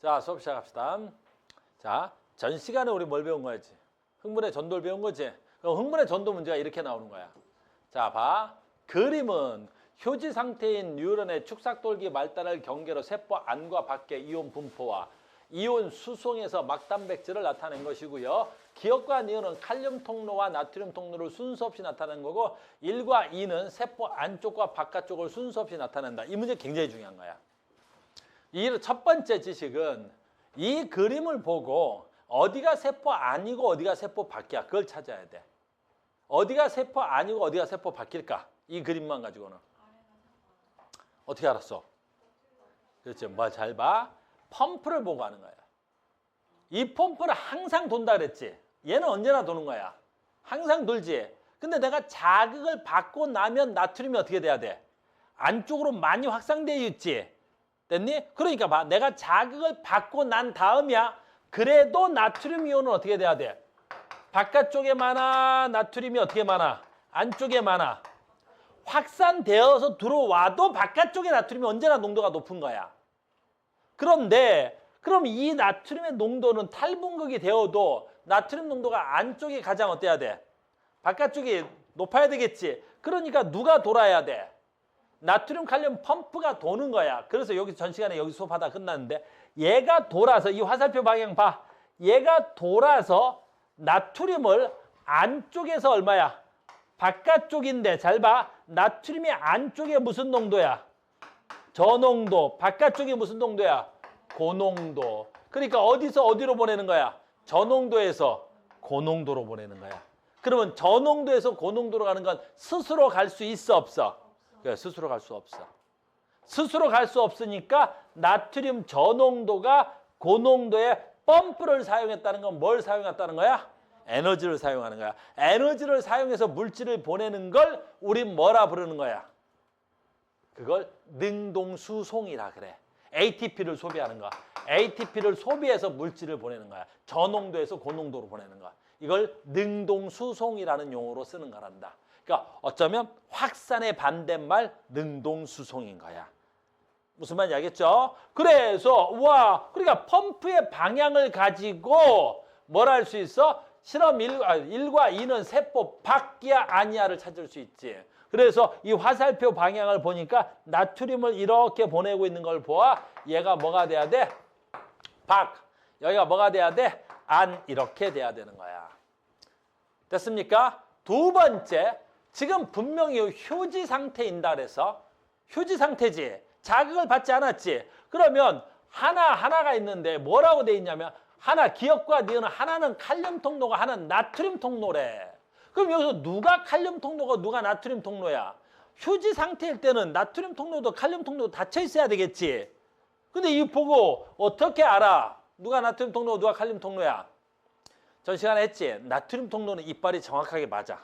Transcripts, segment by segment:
자, 수업 시작합시다. 자, 전 시간에 우리 뭘 배운 거였지? 흥분의 전도를 배운 거지? 그럼 흥분의 전도 문제가 이렇게 나오는 거야. 자, 봐. 그림은 휴지 상태인 뉴런의 축삭돌기 말단을 경계로 세포 안과 밖의 이온 분포와 이온 수송에서 막단백질을 나타낸 것이고요. 기억과 니은은 칼륨 통로와 나트륨 통로를 순서 없이 나타낸 거고 1과 2는 세포 안쪽과 바깥쪽을 순서 없이 나타낸다. 이 문제 굉장히 중요한 거야. 이 첫 번째 지식은 이 그림을 보고 어디가 세포 안이고 어디가 세포 밖이야. 그걸 찾아야 돼. 어디가 세포 안이고 어디가 세포 밖일까? 이 그림만 가지고는. 어떻게 알았어? 그렇지. 뭐 잘 봐. 펌프를 보고 하는 거야. 이 펌프는 항상 돈다 그랬지. 얘는 언제나 도는 거야. 항상 돌지. 근데 내가 자극을 받고 나면 나트륨이 어떻게 돼야 돼? 안쪽으로 많이 확산되어 있지. 됐니? 그러니까 봐. 내가 자극을 받고 난 다음이야. 그래도 나트륨 이온은 어떻게 돼야 돼? 바깥쪽에 많아? 나트륨이 어떻게 많아? 안쪽에 많아. 확산되어서 들어와도 바깥쪽에 나트륨이 언제나 농도가 높은 거야. 그런데 그럼 이 나트륨의 농도는 탈분극이 되어도 나트륨 농도가 안쪽에 가장 어때야 돼? 바깥쪽이 높아야 되겠지. 그러니까 누가 돌아야 돼? 나트륨 칼륨 펌프가 도는 거야. 그래서 여기 전 시간에 여기 수업하다 끝났는데 얘가 돌아서 이 화살표 방향 봐. 얘가 돌아서 나트륨을 안쪽에서 얼마야? 바깥쪽인데 잘 봐. 나트륨이 안쪽에 무슨 농도야? 저농도. 바깥쪽이 무슨 농도야? 고농도. 그러니까 어디서 어디로 보내는 거야? 저농도에서 고농도로 보내는 거야. 그러면 저농도에서 고농도로 가는 건 스스로 갈 수 있어 없어? 그래, 스스로 갈 수 없어. 스스로 갈 수 없으니까 나트륨 저농도가 고농도의 펌프를 사용했다는 건 뭘 사용했다는 거야? 에너지를 사용하는 거야. 에너지를 사용해서 물질을 보내는 걸 우린 뭐라 부르는 거야? 그걸 능동수송이라 그래. ATP를 소비하는 거야. ATP를 소비해서 물질을 보내는 거야. 저농도에서 고농도로 보내는 거야. 이걸 능동수송이라는 용어로 쓰는 거란다. 그러니까 어쩌면 확산의 반대말 능동수송인 거야. 무슨 말인지 알겠죠? 그래서 그러니까 펌프의 방향을 가지고 뭘 할 수 있어? 실험 1과 2는 세포 밖이야 아니야를 찾을 수 있지. 그래서 이 화살표 방향을 보니까 나트륨을 이렇게 보내고 있는 걸 보아. 얘가 뭐가 돼야 돼? 밖. 여기가 뭐가 돼야 돼? 안. 이렇게 돼야 되는 거야. 됐습니까? 두 번째, 지금 분명히 휴지 상태인다 그래서 휴지 상태지. 자극을 받지 않았지. 그러면 하나가 있는데 뭐라고 돼 있냐면 하나 기억과 니은은 하나는 칼륨 통로가 하나는 나트륨 통로래. 그럼 여기서 누가 칼륨 통로고 누가 나트륨 통로야? 휴지 상태일 때는 나트륨 통로도 칼륨 통로도 닫혀 있어야 되겠지. 근데 이 보고 어떻게 알아? 누가 나트륨 통로고 누가 칼륨 통로야? 전 시간에 했지. 나트륨 통로는 이빨이 정확하게 맞아.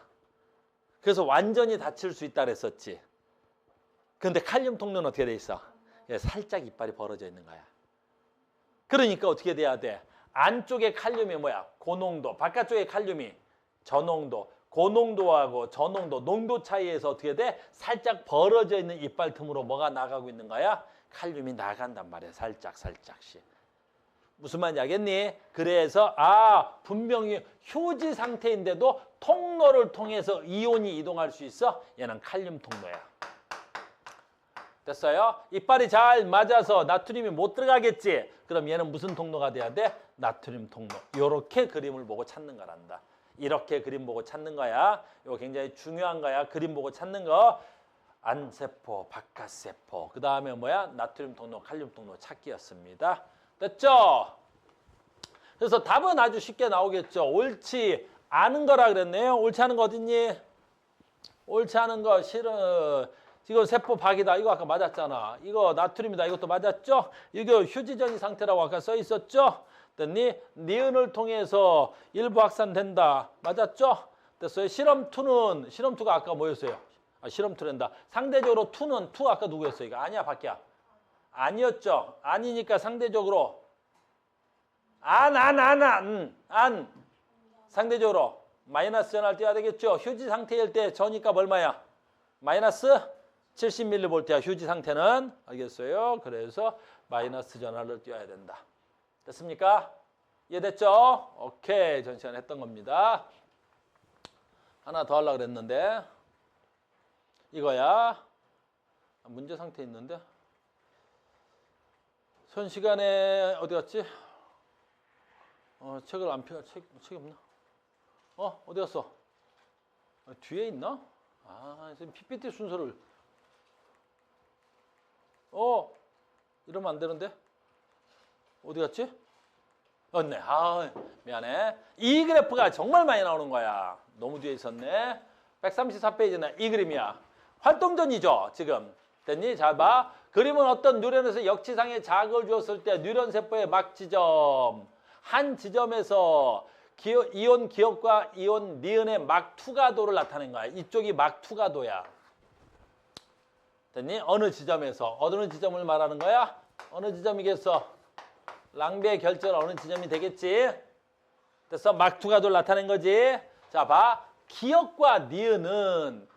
그래서 완전히 닫힐 수 있다 그랬었지. 근데 칼륨 통로는 어떻게 돼 있어? 살짝 이빨이 벌어져 있는 거야. 그러니까 어떻게 돼야 돼? 안쪽에 칼륨이 뭐야? 고농도. 바깥쪽에 칼륨이 저농도. 고농도하고 저농도, 농도 차이에서 어떻게 돼? 살짝 벌어져 있는 이빨 틈으로 뭐가 나가고 있는 거야? 칼륨이 나간단 말이야. 살짝씩. 무슨 말인지 알겠니? 그래서 분명히 휴지 상태인데도 통로를 통해서 이온이 이동할 수 있어? 얘는 칼륨 통로야. 됐어요? 이빨이 잘 맞아서 나트륨이 못 들어가겠지? 그럼 얘는 무슨 통로가 돼야 돼? 나트륨 통로. 이렇게 그림을 보고 찾는 거란다. 이렇게 그림 보고 찾는 거야. 이거 굉장히 중요한 거야. 그림 보고 찾는 거. 안세포, 바깥세포. 그 다음에 뭐야? 나트륨 통로, 칼륨 통로 찾기였습니다. 됐죠? 그래서 답은 아주 쉽게 나오겠죠. 옳지 않은 거라 그랬네요. 옳지 않은 거 어딨니? 옳지 않은 거 실은 이거 세포 박이다. 이거 아까 맞았잖아. 이거 나트륨이다. 이것도 맞았죠? 이거 휴지전이 상태라고 아까 써 있었죠? 됐니? 니은을 통해서 일부 확산된다. 맞았죠? 됐어요? 실험 2가 아까 뭐였어요? 실험 2란다. 상대적으로 2 아까 누구였어요? 이거 아니야, 밖이야? 아니었죠? 아니니까 상대적으로 안. 상대적으로 마이너스 전할 띄어야 되겠죠? 휴지 상태일 때 전이값 얼마야? 마이너스 70mV야 휴지 상태는. 알겠어요? 그래서 마이너스 전하를 띄어야 된다. 됐습니까? 이해됐죠? 오케이. 전 시간에 했던 겁니다. 하나 더 하려고 그랬는데 이거야. 문제 상태 있는데 전 시간에 어디 갔지? 책을 안 펴. 책이 없나? 어디 갔어? 뒤에 있나? 지금 PPT 순서를 이러면 안 되는데 어디 갔지? 네. 미안해. 이 그래프가 정말 많이 나오는 거야. 너무 뒤에 있었네. 134페이지는 이 그림이야. 활동전이죠, 지금. 됐니? 잘 봐. 그림은 어떤 뉴런에서 역치상에 자극을 주었을 때 뉴런 세포의 막 지점. 한 지점에서 이온 기억과 이온 니은의 막 투가도를 나타낸 거야. 이쪽이 막 투가도야. 됐니? 어느 지점에서. 어느 지점을 말하는 거야? 어느 지점이겠어? 랑베의 결절 어느 지점이 되겠지? 됐어? 막 투가도를 나타낸 거지. 자, 봐. 기억과 니은은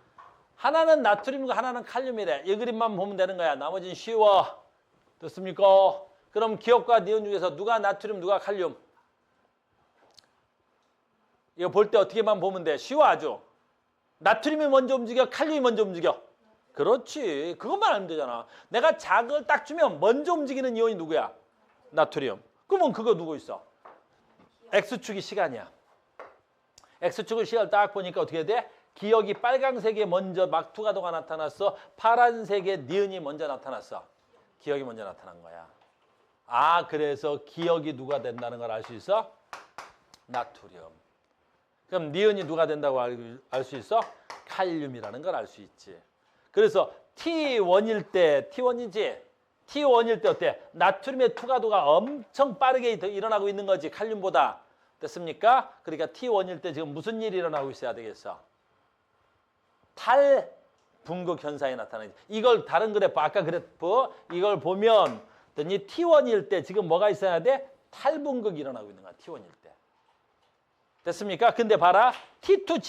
하나는 나트륨이고 하나는 칼륨이래. 이 그림만 보면 되는 거야. 나머지는 쉬워. 됐습니까? 그럼 기억과 니은 중에서 누가 나트륨, 누가 칼륨? 이거 볼 때 어떻게만 보면 돼? 쉬워 아주. 나트륨이 먼저 움직여, 칼륨이 먼저 움직여. 그렇지. 그것만 알면 되잖아. 내가 자극을 딱 주면 먼저 움직이는 이온이 누구야? 나트륨. 그러면 그거 누구 있어? X축이 시간이야. X축을 시간을 딱 보니까 어떻게 돼? 기억이 빨강색에 먼저 막투가도가 나타났어. 파란색에 니은이 먼저 나타났어. 기억이 먼저 나타난 거야. 그래서 기억이 누가 된다는 걸 알 수 있어? 나트륨. 그럼 니은이 누가 된다고 알 수 있어? 칼륨이라는 걸 알 수 있지. 그래서 T1일 때, T1이지? T1일 때 어때? 나트륨의 투가도가 엄청 빠르게 일어나고 있는 거지, 칼륨보다. 됐습니까? 그러니까 T1일 때 지금 무슨 일이 일어나고 있어야 되겠어? 탈분극 현상이 나타나지. 이걸 다른 그래프, 아까 그래프 이걸 보면 T1일 때 지금 뭐가 있어야 돼? 탈분극이 일어나고 있는 거야, T1일 때. 됐습니까? 근데 봐라. T2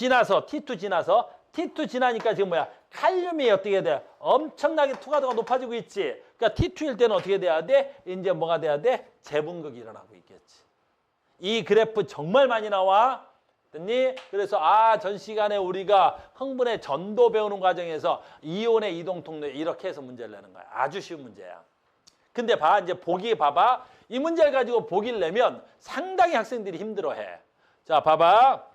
지나니까 지금 뭐야? 칼륨이 어떻게 돼? 엄청나게 투가도가 높아지고 있지. 그러니까 T2일 때는 어떻게 돼야 돼? 이제 뭐가 돼야 돼? 재분극이 일어나고 있겠지. 이 그래프 정말 많이 나와. 됐니? 그래서 전 시간에 우리가 흥분의 전도 배우는 과정에서 이온의 이동 통로 이렇게 해서 문제를 내는 거야. 아주 쉬운 문제야. 근데 이제 보기 봐봐. 이 문제를 가지고 보기를 내면 상당히 학생들이 힘들어해. 자, 봐봐.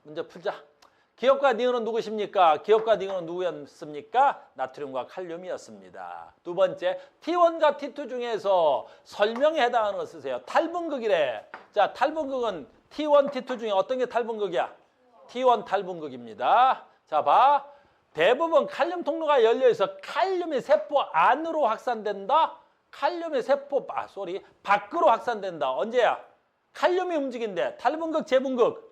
문제 풀자. 기억과 니은은 누구십니까? 기억과 니은은 누구였습니까? 나트륨과 칼륨이었습니다. 두 번째, T1과 T2 중에서 설명에 해당하는 거 쓰세요. 탈분극이래. 자, 탈분극은 T1, T2 중에 어떤 게 탈분극이야? T1 탈분극입니다. 자, 봐. 대부분 칼륨 통로가 열려있어. 칼륨이 세포 안으로 확산된다? 칼륨이 세포, 밖으로 확산된다. 언제야? 칼륨이 움직인대. 탈분극, 재분극.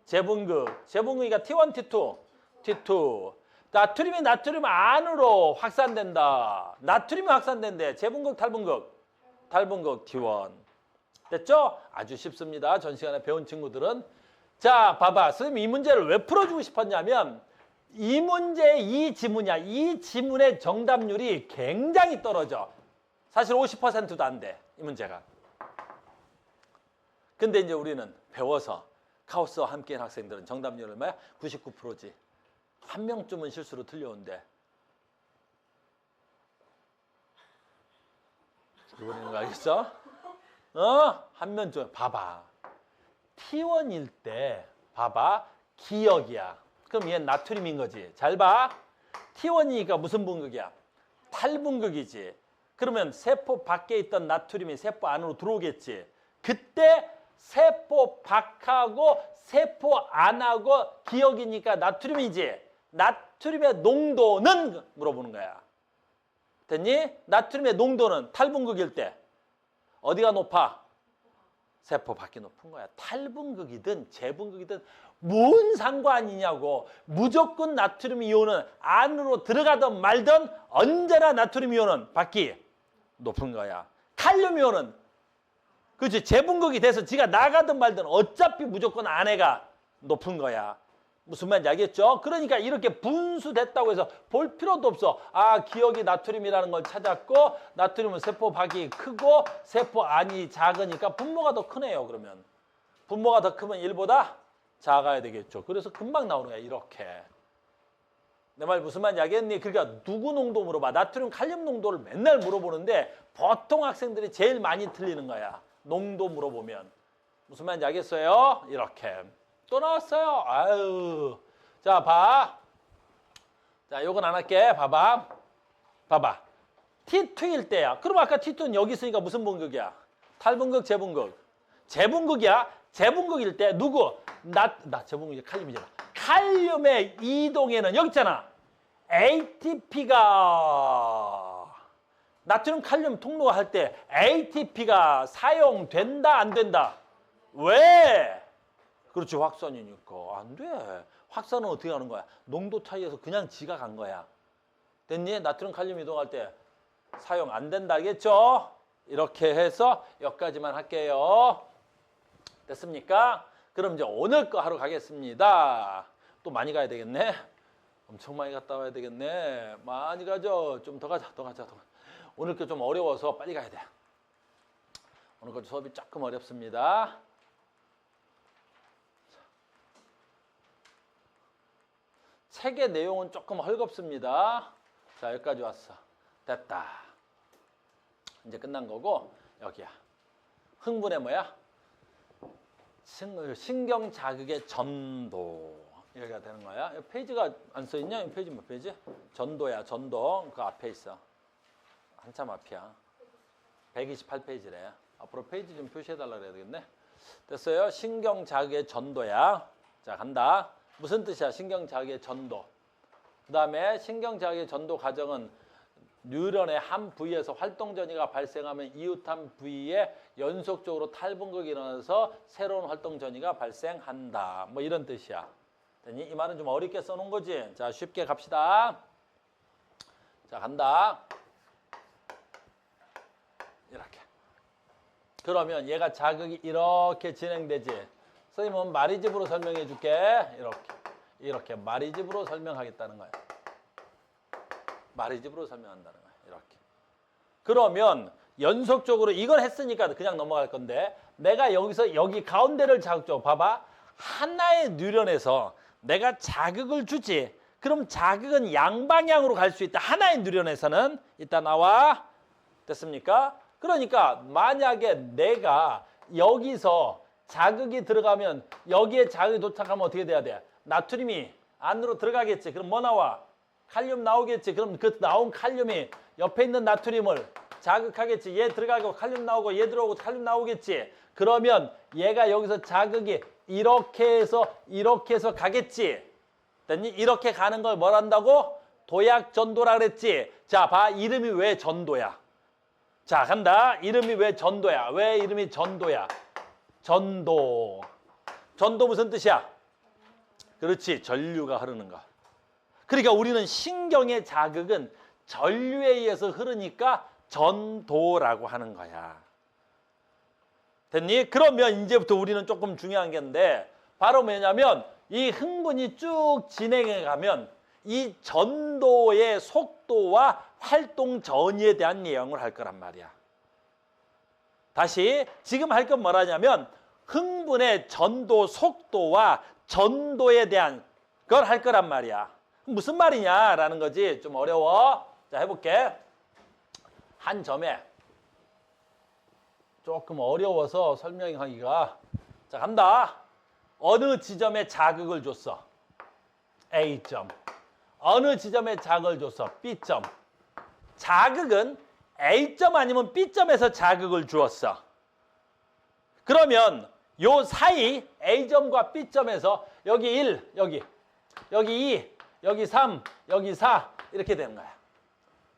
재분극이가 T1, T2. 나트륨이 나트륨 안으로 확산된다. 나트륨이 확산된대. 재분극, 탈분극. 탈분극, T1. 됐죠? 아주 쉽습니다. 전 시간에 배운 친구들은. 자, 봐봐. 선생님 이 문제를 왜 풀어주고 싶었냐면 이 문제, 이 지문의 정답률이 굉장히 떨어져. 사실 50%도 안 돼. 이 문제가. 근데 이제 우리는 배워서 카오스와 함께한 학생들은 정답률 얼마야? 99%지. 한 명쯤은 실수로 틀려온대. 이번에는 거 알겠어? 한 명쯤. 봐봐. T1일 때 봐봐. 기억이야. 그럼 얘는 나트륨인 거지. 잘 봐. T1이니까 무슨 분극이야? 탈분극이지. 그러면 세포 밖에 있던 나트륨이 세포 안으로 들어오겠지. 그때 세포 밖하고 세포 안하고 기억이니까 나트륨이지. 나트륨의 농도는 물어보는 거야. 됐니? 나트륨의 농도는 탈분극일 때 어디가 높아? 세포 밖이 높은 거야. 탈분극이든 재분극이든 뭔 상관이냐고. 무조건 나트륨 이온은 안으로 들어가든 말든 언제나 나트륨 이온은 밖이 높은 거야. 칼륨 이온은 그렇지. 재분극이 돼서 지가 나가든 말든 어차피 무조건 안에가 높은 거야. 무슨 말인지 알겠죠? 그러니까 이렇게 분수됐다고 해서 볼 필요도 없어. 아, 기억이 나트륨이라는 걸 찾았고 나트륨은 세포 밖이 크고 세포 안이 작으니까 분모가 더 크네요. 그러면 분모가 더 크면 1보다 작아야 되겠죠. 그래서 금방 나오는 거야. 이렇게. 내 말 무슨 말인지 알겠니? 그러니까 누구 농도 물어봐. 나트륨 칼륨 농도를 맨날 물어보는데 보통 학생들이 제일 많이 틀리는 거야. 농도 물어보면. 무슨 말인지 알겠어요? 이렇게. 또 나왔어요. 아유. 자, 봐. 자, 요건 안 할게. 봐봐. 봐봐. T2일 때야. 그럼 아까 T2는 여기 있으니까 무슨 분극이야? 탈분극, 재분극. 재분극이야. 재분극일 때 누구? 나 재분극이 칼륨이잖아. 칼륨의 이동에는 여기 있잖아. ATP가 나트륨 칼륨 통로가 할 때 ATP가 사용된다 안 된다? 왜? 그렇지, 확산이니까. 안 돼. 확산은 어떻게 하는 거야? 농도 차이에서 그냥 지가 간 거야. 됐니? 나트륨 칼륨 이동할 때 사용 안 된다, 알겠죠? 이렇게 해서 여기까지만 할게요. 됐습니까? 그럼 이제 오늘 거 하러 가겠습니다. 또 많이 가야 되겠네. 엄청 많이 갔다 와야 되겠네. 많이 가죠. 좀 더 가자, 더 가자, 더 가자. 오늘 거 좀 어려워서 빨리 가야 돼. 오늘 거 수업이 조금 어렵습니다. 책의 내용은 조금 헐겁습니다. 자, 여기까지 왔어. 됐다. 이제 끝난 거고, 여기야. 흥분의 뭐야? 신경 자극의 전도. 여기가 되는 거야. 페이지가 안 써있냐? 페이지 몇 페이지? 전도야, 전도. 그 앞에 있어. 한참 앞이야. 128페이지래. 앞으로 페이지 좀 표시해달라 그래야 되겠네. 됐어요? 신경 자극의 전도야. 자, 간다. 무슨 뜻이야? 신경 자극의 전도. 그 다음에 신경 자극의 전도 과정은 뉴런의 한 부위에서 활동 전이가 발생하면 이웃한 부위에 연속적으로 탈분극이 일어나서 새로운 활동 전이가 발생한다. 뭐 이런 뜻이야. 됐니? 이 말은 좀 어렵게 써놓은 거지. 자, 쉽게 갑시다. 자, 간다. 이렇게. 그러면 얘가 자극이 이렇게 진행되지. 선생님은 마리집으로 설명해 줄게. 이렇게 마리집으로 설명하겠다는 거야. 마리집으로 설명한다는 거야. 이렇게. 그러면 연속적으로 이걸 했으니까 그냥 넘어갈 건데 내가 여기서 여기 가운데를 자극적 봐봐. 하나의 뉴런에서 내가 자극을 주지. 그럼 자극은 양방향으로 갈 수 있다. 하나의 뉴런에서는 이따 나와. 됐습니까? 그러니까 만약에 내가 여기서 자극이 들어가면 여기에 자극이 도착하면 어떻게 돼야 돼? 나트륨이 안으로 들어가겠지. 그럼 뭐 나와? 칼륨 나오겠지. 그럼 그 나온 칼륨이 옆에 있는 나트륨을 자극하겠지. 얘 들어가고 칼륨 나오고 얘 들어오고 칼륨 나오겠지. 그러면 얘가 여기서 자극이 이렇게 해서 가겠지. 됐니? 이렇게 가는 걸 뭘 한다고? 도약전도라 그랬지. 자, 봐. 이름이 왜 전도야? 자, 간다. 이름이 왜 전도야? 왜 이름이 전도야? 전도. 전도 무슨 뜻이야? 그렇지. 전류가 흐르는 거. 그러니까 우리는 신경의 자극은 전류에 의해서 흐르니까 전도라고 하는 거야. 됐니? 그러면 이제부터 우리는 조금 중요한 게인데 바로 뭐냐면 이 흥분이 쭉 진행해 가면 이 전도의 속도와 활동 전이에 대한 내용을 할 거란 말이야. 다시 지금 할 건 뭐라냐면 흥분의 전도 속도와 전도에 대한 걸 할 거란 말이야. 무슨 말이냐라는 거지. 좀 어려워. 자, 해볼게. 한 점에 조금 어려워서 설명하기가. 자, 간다. 어느 지점에 자극을 줬어? A점. 어느 지점에 자극을 줬어? B점. 자극은 A점 아니면 B점에서 자극을 주었어. 그러면 요 사이 A점과 B점에서 여기 1, 여기 2, 여기 3, 여기 4 이렇게 되는 거야.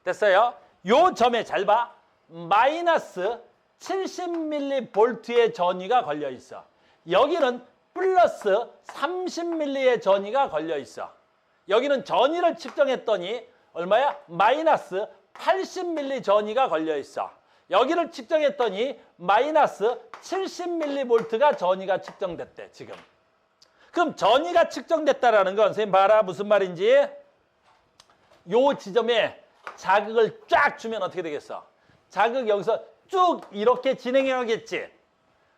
됐어요? 요 점에 잘 봐. 마이너스 70mV의 전위가 걸려 있어. 여기는 플러스 30mV의 전위가 걸려 있어. 여기는 전위를 측정했더니 얼마야? 마이너스 80mV 전위가 걸려 있어. 여기를 측정했더니 마이너스 70mV가 전위가 측정됐대, 지금. 그럼 전이가 측정됐다라는 건 선생님 봐라 무슨 말인지 요 지점에 자극을 쫙 주면 어떻게 되겠어? 자극 여기서 쭉 이렇게 진행해 가겠지.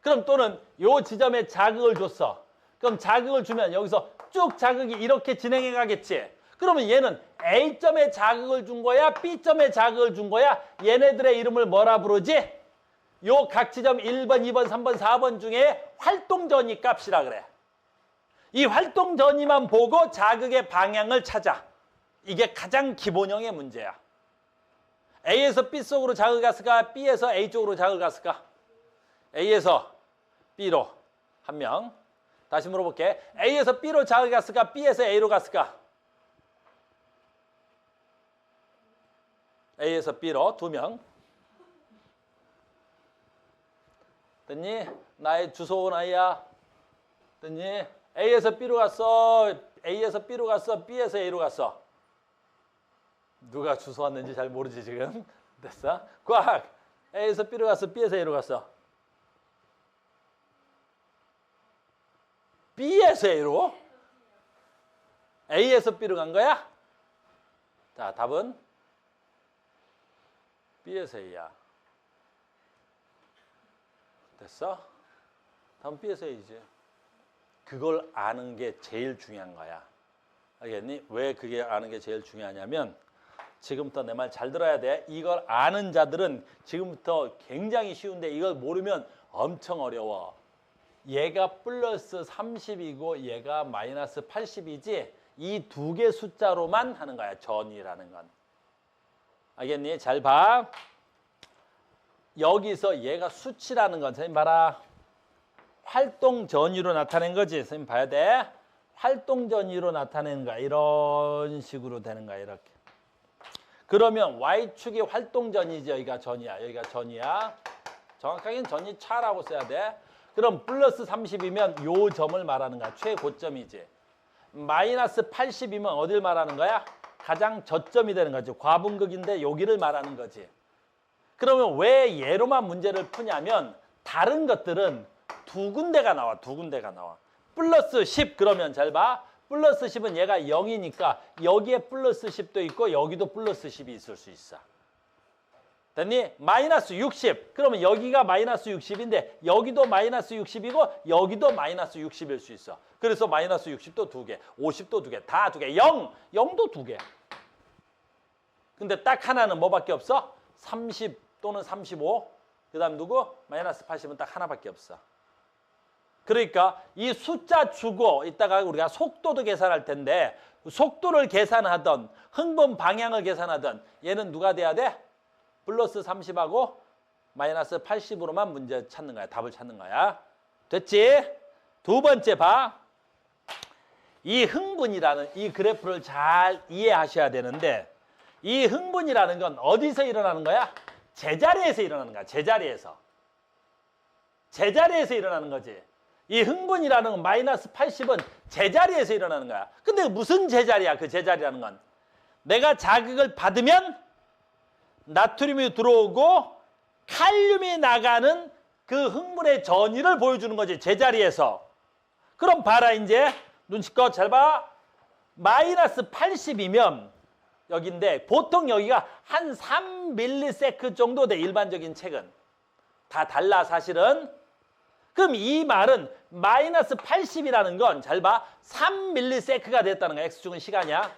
그럼 또는 요 지점에 자극을 줬어. 그럼 자극을 주면 여기서 쭉 자극이 이렇게 진행해 가겠지. 그러면 얘는 A점에 자극을 준 거야? B점에 자극을 준 거야? 얘네들의 이름을 뭐라 부르지? 요 각 지점 1번, 2번, 3번, 4번 중에 활동전이 값이라 그래. 이 활동전이만 보고 자극의 방향을 찾아. 이게 가장 기본형의 문제야. A에서 B 속으로 자극이 갔을까? B에서 A 쪽으로 자극이 갔을까? A에서 B로 한 명. 다시 물어볼게. A에서 B로 자극이 갔을까? B에서 A로 갔을까? A에서 B로 두 명. 됐니? 나의 주소 온 아이야. 됐니? A에서 B로 갔어. A에서 B로 갔어. B에서 A로 갔어. 누가 주소 왔는지 잘 모르지 지금. 됐어? 꽉. A에서 B로 갔어. B에서 A로 갔어. B에서 A로? A에서 B로 간 거야? 자, 답은 B에서 A야. 됐어? 다음 B에서 A지. 그걸 아는 게 제일 중요한 거야. 알겠니? 왜 그게 아는 게 제일 중요하냐면 지금부터 내 말 잘 들어야 돼. 이걸 아는 자들은 지금부터 굉장히 쉬운데 이걸 모르면 엄청 어려워. 얘가 플러스 30이고 얘가 마이너스 80이지 이 두 개 숫자로만 하는 거야. 전이라는 건. 알겠니? 잘 봐. 여기서 얘가 수치라는 건 선생님 봐라. 활동 전위로 나타낸 거지. 선생님 봐야 돼. 활동 전위로 나타내는 거야. 이런 식으로 되는 거야. 이렇게. 그러면 Y축이 활동 전이지. 여기가 전이야. 여기가 전이야. 정확하게는 전이 차라고 써야 돼. 그럼 플러스 30이면 요 점을 말하는 거야. 최고점이지. 마이너스 80이면 어딜 말하는 거야? 가장 저점이 되는 거지. 과분극인데 여기를 말하는 거지. 그러면 왜 얘로만 문제를 푸냐면 다른 것들은 두 군데가 나와. 두 군데가 나와. 플러스 10 그러면 잘 봐. 플러스 10은 얘가 0이니까 여기에 플러스 10도 있고 여기도 플러스 10이 있을 수 있어. 됐니? 마이너스 60. 그러면 여기가 마이너스 60인데 여기도 마이너스 60이고 여기도 마이너스 60일 수 있어. 그래서 마이너스 60도 두 개, 50도 두 개, 다 두 개, 0, 0도 두 개. 근데 딱 하나는 뭐밖에 없어? 30 또는 35. 그 다음 누구? 마이너스 80은 딱 하나밖에 없어. 그러니까 이 숫자 주고 이따가 우리가 속도도 계산할 텐데 속도를 계산하던 흥분 방향을 계산하던 얘는 누가 돼야 돼? 플러스 30하고 마이너스 80으로만 문제 찾는 거야. 답을 찾는 거야. 됐지? 두 번째 봐. 이 흥분이라는 이 그래프를 잘 이해하셔야 되는데 이 흥분이라는 건 어디서 일어나는 거야? 제자리에서 일어나는 거야. 제자리에서. 제자리에서 일어나는 거지. 이 흥분이라는 건 마이너스 80은 제자리에서 일어나는 거야. 근데 무슨 제자리야? 그 제자리라는 건. 내가 자극을 받으면 나트륨이 들어오고 칼륨이 나가는 그 흥분의 전위를 보여주는 거지. 제자리에서. 그럼 봐라 이제. 눈치껏 잘 봐. 마이너스 80이면 여기인데 보통 여기가 한 3ms 정도 돼. 일반적인 책은. 다 달라 사실은. 그럼 이 말은 마이너스 80이라는 건 잘 봐. 3ms가 됐다는 거야. X축은 시간이야.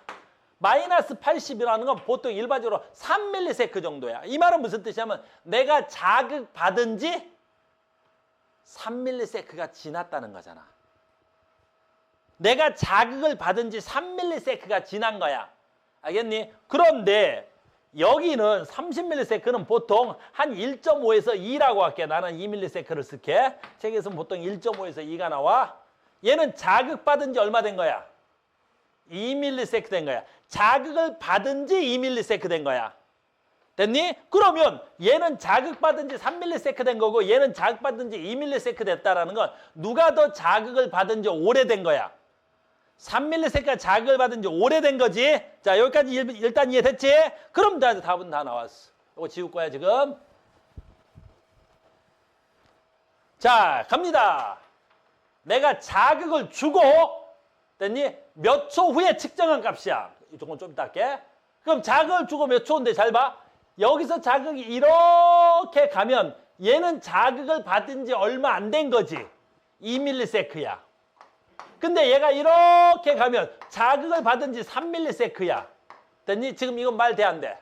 마이너스 80이라는 건 보통 일반적으로 3ms 정도야. 이 말은 무슨 뜻이냐면 내가 자극받은 지 3ms가 지났다는 거잖아. 내가 자극을 받은 지 3ms가 지난 거야. 알겠니? 그런데 여기는 30ms는 보통 한 1.5에서 2라고 할게. 나는 2ms를 쓸게. 책에서는 보통 1.5에서 2가 나와. 얘는 자극받은 지 얼마 된 거야? 2ms 된 거야. 자극을 받은 지 2ms 된 거야. 됐니? 그러면 얘는 자극받은 지 3ms 된 거고 얘는 자극받은 지 2ms 됐다라는 건 누가 더 자극을 받은 지 오래된 거야? 3ms가 자극을 받은 지 오래된 거지. 자, 여기까지 일단 이해됐지? 그럼 답은 다 나왔어. 이거 지울 거야, 지금. 자, 갑니다. 내가 자극을 주고 됐니? 몇 초 후에 측정한 값이야. 이쪽은 좀 이따 할게. 그럼 자극을 주고 몇 초인데 잘 봐. 여기서 자극이 이렇게 가면 얘는 자극을 받은 지 얼마 안 된 거지. 2ms야. 근데 얘가 이렇게 가면 자극을 받은 지 3ms야. 됐니? 지금 이건 말 돼 안 돼?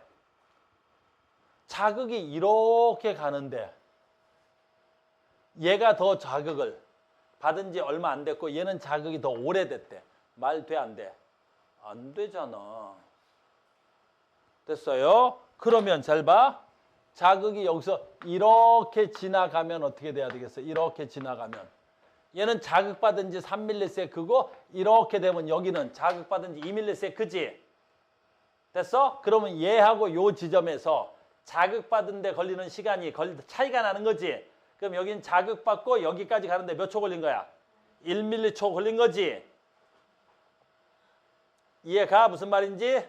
자극이 이렇게 가는데 얘가 더 자극을 받은 지 얼마 안 됐고 얘는 자극이 더 오래됐대. 말 돼 안 돼? 안 되잖아. 됐어요? 그러면 잘 봐. 자극이 여기서 이렇게 지나가면 어떻게 돼야 되겠어? 이렇게 지나가면 얘는 자극받은 지 3ms고 이렇게 되면 여기는 자극받은 지 2ms지. 됐어? 그러면 얘하고 요 지점에서 자극받은 데 걸리는 시간이 차이가 나는 거지. 그럼 여긴 자극받고 여기까지 가는데 몇 초 걸린 거야? 1m초 걸린 거지. 이해가? 무슨 말인지?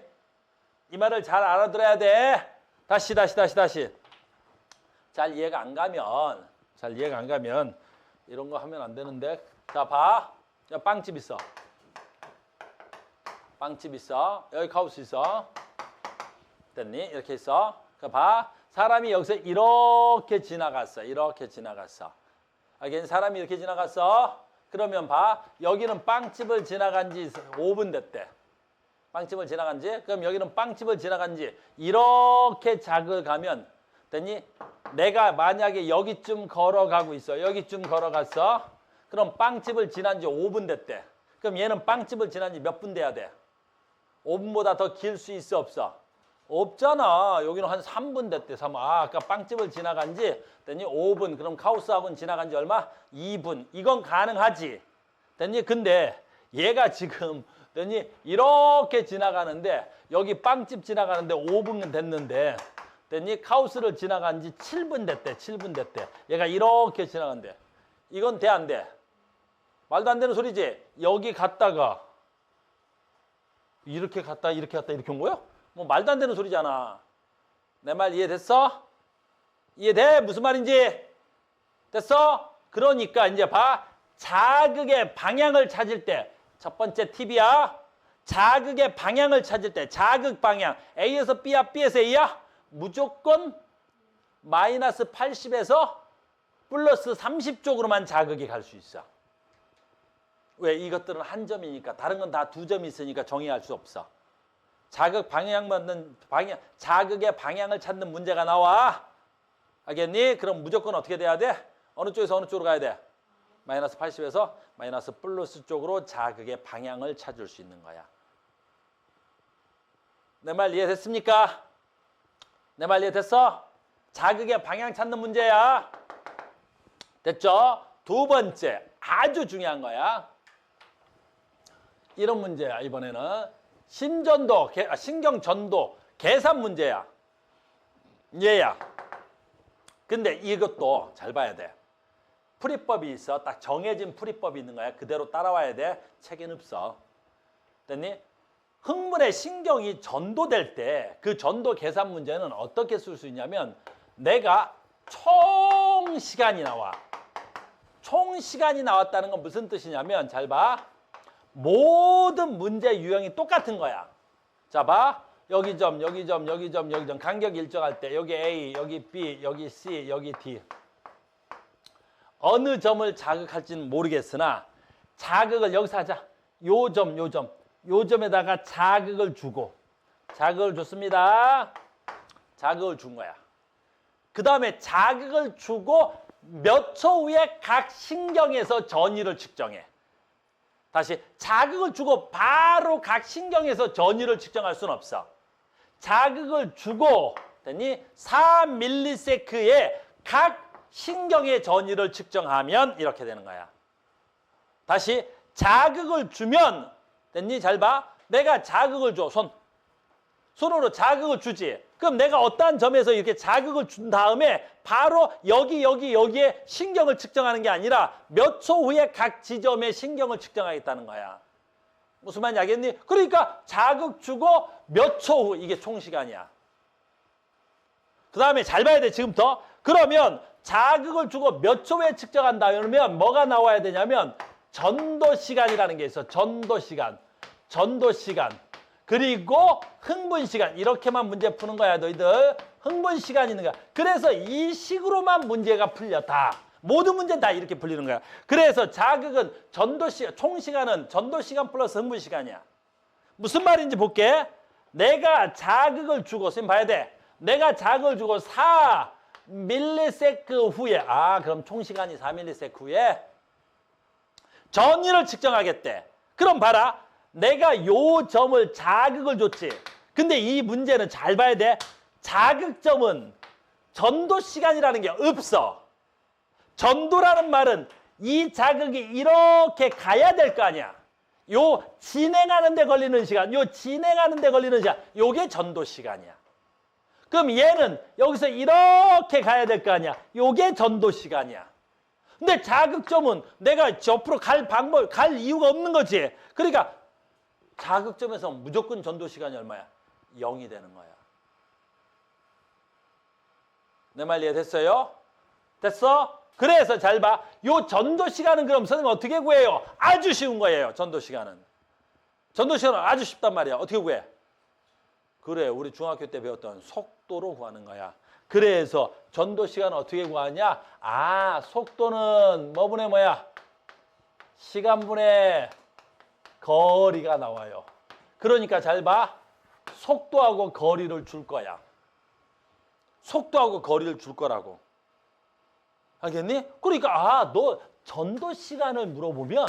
이 말을 잘 알아들어야 돼. 다시. 잘 이해가 안 가면 이런 거 하면 안 되는데. 자, 봐. 야, 빵집 있어. 여기 카우스 있어. 됐니? 이렇게 있어. 봐. 사람이 여기서 이렇게 지나갔어. 사람이 이렇게 지나갔어. 그러면 봐. 여기는 빵집을 지나간 지 5분 됐대. 그럼 여기는 빵집을 지나간 지 이렇게 자극을 가면 됐니? 내가 만약에 여기쯤 걸어가고 있어. 여기쯤 걸어갔어. 그럼 빵집을 지난 지 5분 됐대. 그럼 얘는 빵집을 지난 지 몇 분 돼야 돼? 5분보다 더 길 수 있어 없어? 없잖아. 여기는 한 3분 됐대. 아까 빵집을 지나간 지 됐니? 5분. 그럼 카우스하고는 지나간 지 얼마? 2분. 이건 가능하지. 됐니? 근데 얘가 지금 됐니? 이렇게 지나가는데 여기 빵집 지나가는데 5분 됐는데 됐니? 카우스를 지나간 지 7분 됐대. 얘가 이렇게 지나간대. 이건 돼 안 돼? 말도 안 되는 소리지. 여기 갔다가 이렇게 갔다 이렇게 온 거야? 뭐 말도 안 되는 소리잖아. 내 말 이해됐어? 이해돼? 무슨 말인지? 됐어? 그러니까 이제 봐. 자극의 방향을 찾을 때 첫 번째 팁이야. 자극의 방향을 찾을 때 자극 방향 A에서 B야, B에서 A야? 무조건 마이너스 80에서 플러스 30 쪽으로만 자극이 갈 수 있어. 왜? 이것들은 한 점이니까. 다른 건 다 두 점이 있으니까 정의할 수 없어. 자극의 방향을 찾는 문제가 나와. 알겠니? 그럼 무조건 어떻게 돼야 돼? 어느 쪽에서 어느 쪽으로 가야 돼? 마이너스 80에서 마이너스 플러스 쪽으로 자극의 방향을 찾을 수 있는 거야. 내 말 이해됐습니까? 내 말 이해됐어? 자극의 방향 찾는 문제야. 됐죠? 두 번째, 아주 중요한 거야. 이런 문제야. 이번에는 신경전도 계산 문제야. 얘야. 근데 이것도 잘 봐야 돼. 풀이법이 있어. 딱 정해진 풀이법이 있는 거야. 그대로 따라와야 돼. 책에는 없어. 됐니? 흥분의 신경이 전도될 때 그 전도 계산 문제는 어떻게 쓸 수 있냐면 내가 총 시간이 나와. 총 시간이 나왔다는 건 무슨 뜻이냐면 잘 봐. 모든 문제 유형이 똑같은 거야. 자, 봐. 여기 점, 여기 점, 여기 점, 여기 점. 간격이 일정할 때 여기 A, 여기 B, 여기 C, 여기 D. 어느 점을 자극할지는 모르겠으나 자극을 여기서 하자. 요 점, 요 점. 요 점에다가 자극을 주고 자극을 줬습니다. 자극을 준 거야. 그 다음에 자극을 주고 몇 초 후에 각 신경에서 전이를 측정해. 다시 자극을 주고 바로 각 신경에서 전이를 측정할 수는 없어. 자극을 주고 됐니? 4ms에 각 신경의 전이를 측정하면 이렇게 되는 거야. 다시 자극을 주면 됐니? 잘 봐. 내가 자극을 줘. 손으로 자극을 주지. 그럼 내가 어떠한 점에서 이렇게 자극을 준 다음에 바로 여기에 신경을 측정하는 게 아니라 몇 초 후에 각 지점의 신경을 측정하겠다는 거야. 무슨 말인지 알겠니? 그러니까 자극 주고 몇 초 후 이게 총 시간이야. 그 다음에 잘 봐야 돼. 지금부터. 그러면 자극을 주고 몇 초 후에 측정한다. 그러면 뭐가 나와야 되냐면 전도 시간이라는 게 있어. 전도 시간. 전도 시간. 그리고 흥분 시간. 이렇게만 문제 푸는 거야, 너희들. 흥분 시간이 있는 거야. 그래서 이 식으로만 문제가 풀려, 다. 모든 문제는 다 이렇게 풀리는 거야. 그래서 자극은 전도 시간, 총 시간은 전도 시간 플러스 흥분 시간이야. 무슨 말인지 볼게. 내가 자극을 주고, 선생님 봐야 돼. 내가 자극을 주고 4ms 후에, 그럼 총 시간이 4ms 후에 전위를 측정하겠대. 그럼 봐라. 내가 요 점을 자극을 줬지. 근데 이 문제는 잘 봐야 돼. 자극점은 전도 시간이라는 게 없어. 전도라는 말은 이 자극이 이렇게 가야 될 거 아니야. 요 진행하는 데 걸리는 시간, 요 진행하는 데 걸리는 시간, 요게 전도 시간이야. 그럼 얘는 여기서 이렇게 가야 될 거 아니야. 요게 전도 시간이야. 근데 자극점은 내가 옆으로 갈 이유가 없는 거지. 그러니까 자극점에서 무조건 전도 시간이 얼마야? 0이 되는 거야. 내 말 이해됐어요? 됐어? 그래서 잘 봐. 요 전도 시간은 그럼 선생님 어떻게 구해요? 아주 쉬운 거예요. 전도 시간은. 전도 시간은 아주 쉽단 말이야. 어떻게 구해? 그래, 우리 중학교 때 배웠던 속도로 구하는 거야. 그래서 전도 시간은 어떻게 구하냐? 속도는 뭐분의 뭐야? 시간분의 거리가 나와요. 그러니까 잘 봐. 속도하고 거리를 줄 거야. 속도하고 거리를 줄 거라고. 알겠니? 그러니까 너 전도 시간을 물어보면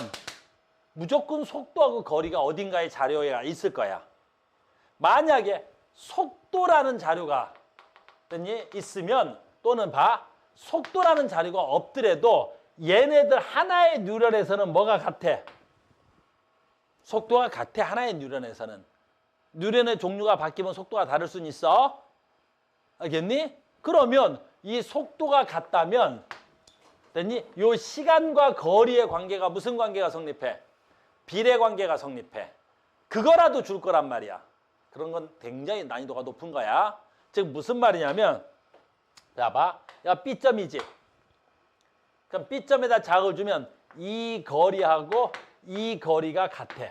무조건 속도하고 거리가 어딘가에 자료에 있을 거야. 만약에 속도라는 자료가 있으면 또는 속도라는 자료가 없더라도 얘네들 하나의 뉴런에서는 뭐가 같아? 속도가 같아. 하나의 뉴런에서는. 뉴런의 종류가 바뀌면 속도가 다를 수는 있어. 알겠니? 그러면 이 속도가 같다면 요 시간과 거리의 관계가 무슨 관계가 성립해? 비례 관계가 성립해. 그거라도 줄 거란 말이야. 그런 건 굉장히 난이도가 높은 거야. 즉 무슨 말이냐면 자 봐. 야 B점이지. 그럼 B점에다 자극을 주면 이 거리하고 이 거리가 같아.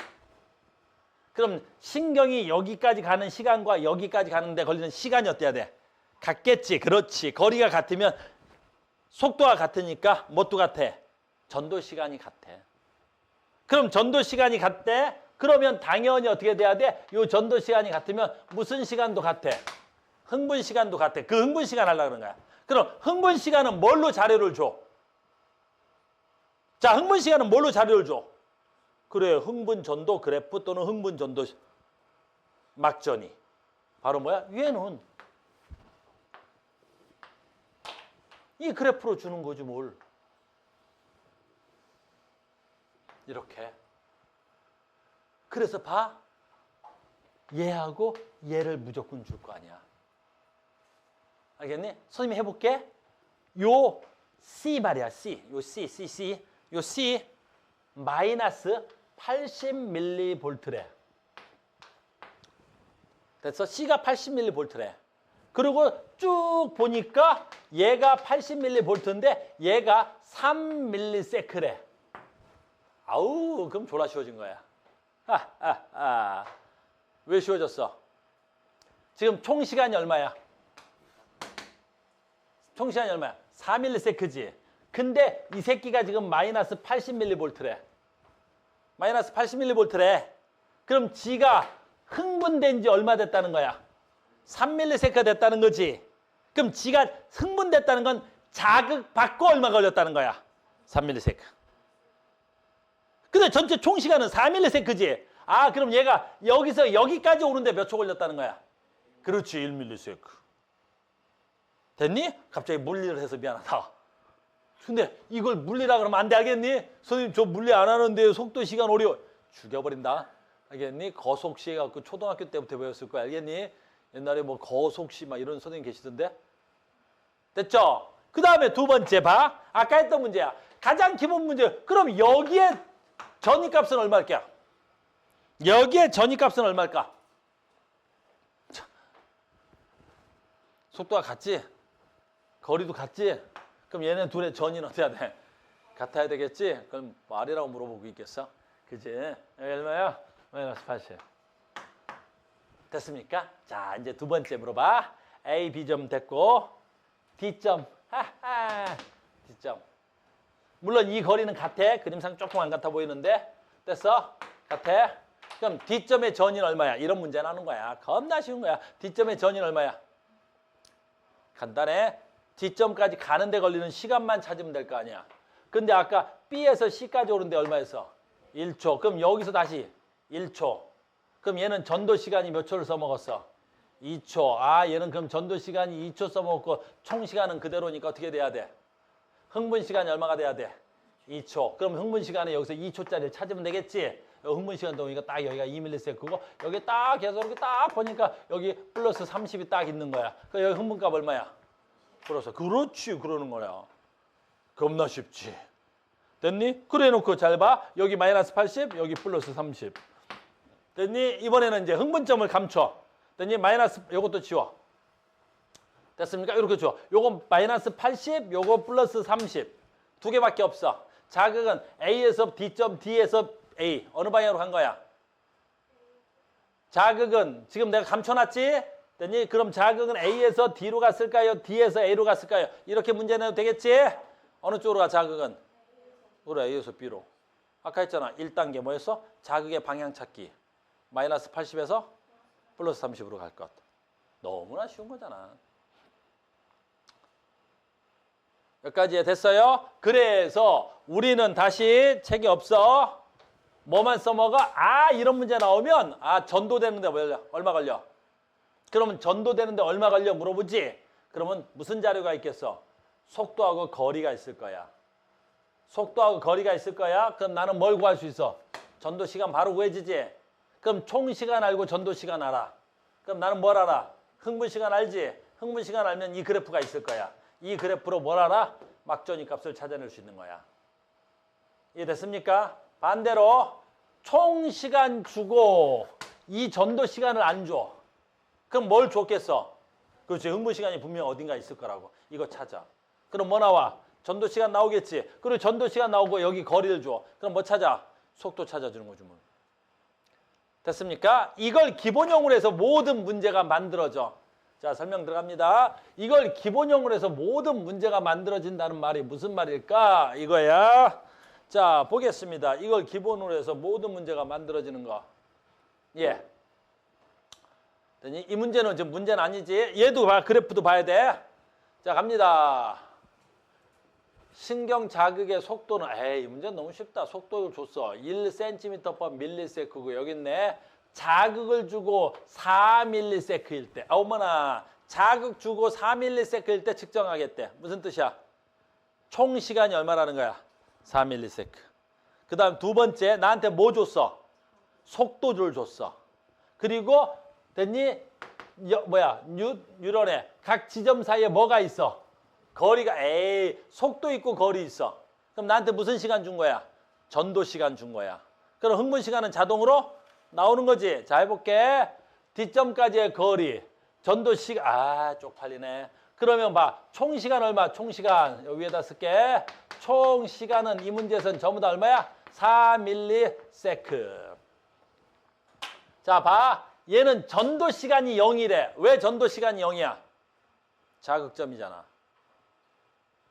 그럼 신경이 여기까지 가는 시간과 여기까지 가는데 걸리는 시간이 어때야 돼? 같겠지. 그렇지. 거리가 같으면 속도가 같으니까 뭣도 같아? 전도 시간이 같아. 그럼 전도 시간이 같대? 그러면 당연히 어떻게 돼야 돼? 요 전도 시간이 같으면 무슨 시간도 같아? 흥분 시간도 같아. 그 흥분 시간 하려고 그러는 거야. 그럼 흥분 시간은 뭘로 자료를 줘? 자, 흥분 시간은 뭘로 자료를 줘? 그래, 흥분 전도 그래프 또는 흥분 전도 막전이. 바로 뭐야? 얘는 이 그래프로 주는 거지 뭘. 이렇게. 그래서 봐. 얘하고 얘를 무조건 줄 거 아니야. 알겠니? 선생님이 해볼게. 요 C 말이야. C. 요 C. 요 C 마이너스 80mV래. 됐어? C가 80mV래. 그리고 쭉 보니까 얘가 80mV인데 얘가 3ms래. 아우, 그럼 졸라 쉬워진 거야. 왜 쉬워졌어? 지금 총 시간이 얼마야? 총 시간이 얼마야? 4ms지. 근데 이 새끼가 지금 마이너스 80mV래. 마이너스 80mV래. 그럼 지가 흥분된 지 얼마 됐다는 거야? 3ms가 됐다는 거지. 그럼 지가 흥분됐다는 건 자극받고 얼마 걸렸다는 거야? 3ms. 근데 전체 총 시간은 4ms지. 그럼 얘가 여기서 여기까지 오는데 몇 초 걸렸다는 거야? 그렇지, 1ms. 됐니? 갑자기 물리를 해서 미안하다. 근데 이걸 물리라 그러면 안 돼, 알겠니? 선생님 저 물리 안 하는데 속도 시간 오류. 죽여버린다. 알겠니? 거속시 해갖고 초등학교 때부터 배웠을 거야, 알겠니? 옛날에 뭐 거속시 막 이런 선생님 계시던데? 됐죠? 그 다음에 두 번째 봐. 아까 했던 문제야. 가장 기본 문제. 그럼 여기에 전위값은 얼마일까? 여기에 전위값은 얼마일까? 속도가 같지? 거리도 같지? 그럼 얘네 둘의 전위는 어떻게 해야 돼? 같아야 되겠지? 그럼 말이라고 물어보고 있겠어? 그지? 여기 얼마야? 마이너스 80. 됐습니까? 자, 이제 두 번째 물어봐. A, B점 됐고 D점. 하하. D점. 물론 이 거리는 같아. 그림상 조금 안 같아 보이는데 됐어? 같아? 그럼 D점의 전인 얼마야? 이런 문제 나오는 거야. 겁나 쉬운 거야. D점의 전인 얼마야? 간단해. D점까지 가는데 걸리는 시간만 찾으면 될 거 아니야. 근데 아까 B에서 C까지 오는데 얼마였어? 1초. 그럼 여기서 다시 1초. 그럼 얘는 전도 시간이 몇 초를 써먹었어? 2초. 아, 얘는 그럼 전도 시간이 2초 써먹었고 총 시간은 그대로니까 어떻게 돼야 돼? 흥분 시간이 얼마가 돼야 돼? 2초. 그럼 흥분 시간에 여기서 2초짜리를 찾으면 되겠지? 흥분 시간 동이니까 딱 여기가 2ms고 여기 딱 계속 이렇게 딱 보니까 여기 플러스 30이 딱 있는 거야. 그럼 여기 흥분값 얼마야? 플러스. 그렇지. 그러는 거야. 겁나 쉽지. 됐니? 그래 놓고 잘 봐. 여기 마이너스 80, 여기 플러스 30. 됐니? 이번에는 이제 흥분점을 감춰. 됐니? 마이너스 요것도 지워. 됐습니까? 이렇게 줘. 요건 마이너스 80, 요거 플러스 30. 두 개밖에 없어. 자극은 A에서 D점, D에서 A. 어느 방향으로 간 거야? 자극은 지금 내가 감춰놨지? 됐니? 그럼 자극은 A에서 D로 갔을까요? D에서 A로 갔을까요? 이렇게 문제 내도 되겠지? 어느 쪽으로 가 자극은? 그래, A에서 B로. 아까 했잖아. 1단계 뭐였어? 자극의 방향 찾기. 마이너스 80에서 플러스 30으로 갈 것. 너무나 쉬운 거잖아. 여기까지 됐어요? 그래서 우리는 다시 책이 없어. 뭐만 써먹어? 아, 이런 문제 나오면 전도되는데 얼마 걸려? 그러면 전도되는데 얼마 걸려 물어보지? 그러면 무슨 자료가 있겠어? 속도하고 거리가 있을 거야. 속도하고 거리가 있을 거야. 그럼 나는 뭘 구할 수 있어? 전도 시간 바로 구해지지? 그럼 총 시간 알고 전도 시간 알아. 그럼 나는 뭘 알아? 흥분 시간 알지? 흥분 시간 알면 이 그래프가 있을 거야. 이 그래프로 뭘 알아? 막전이 값을 찾아낼 수 있는 거야. 이해됐습니까? 반대로 총 시간 주고 이 전도 시간을 안 줘. 그럼 뭘 줬겠어? 그렇지. 흥분 시간이 분명 어딘가 있을 거라고. 이거 찾아. 그럼 뭐 나와? 전도 시간 나오겠지. 그리고 전도 시간 나오고 여기 거리를 줘. 그럼 뭐 찾아? 속도 찾아주는 거지 뭐. 됐습니까? 이걸 기본형으로 해서 모든 문제가 만들어져. 자, 설명 들어갑니다. 이걸 기본형으로 해서 모든 문제가 만들어진다는 말이 무슨 말일까? 이거야. 자, 보겠습니다. 이걸 기본으로 해서 모든 문제가 만들어지는 거. 예. 이 문제는 지금 문제는 아니지. 얘도 봐. 그래프도 봐야 돼. 자, 갑니다. 신경 자극의 속도는 이 문제는 너무 쉽다. 속도를 줬어. 1cm/ms고 여기 있네. 자극을 주고 4ms일 때. 어머나. 자극 주고 4ms일 때 측정하겠대. 무슨 뜻이야? 총 시간이 얼마라는 거야? 4ms. 그 다음 두 번째 나한테 뭐 줬어? 속도줄 줬어. 그리고 됐니? 뉴런에 각 지점 사이에 뭐가 있어? 거리가 속도 있고 거리 있어. 그럼 나한테 무슨 시간 준 거야? 전도 시간 준 거야. 그럼 흥분 시간은 자동으로 나오는 거지. 자, 해볼게. D점까지의 거리. 전도 시간. 쪽팔리네. 그러면 봐. 총 시간 얼마? 총 시간. 여기 위에다 쓸게. 총 시간은 이 문제에서는 전부 다 얼마야? 4ms. 자, 봐. 얘는 전도 시간이 0이래. 왜 전도 시간이 0이야? 자극점이잖아.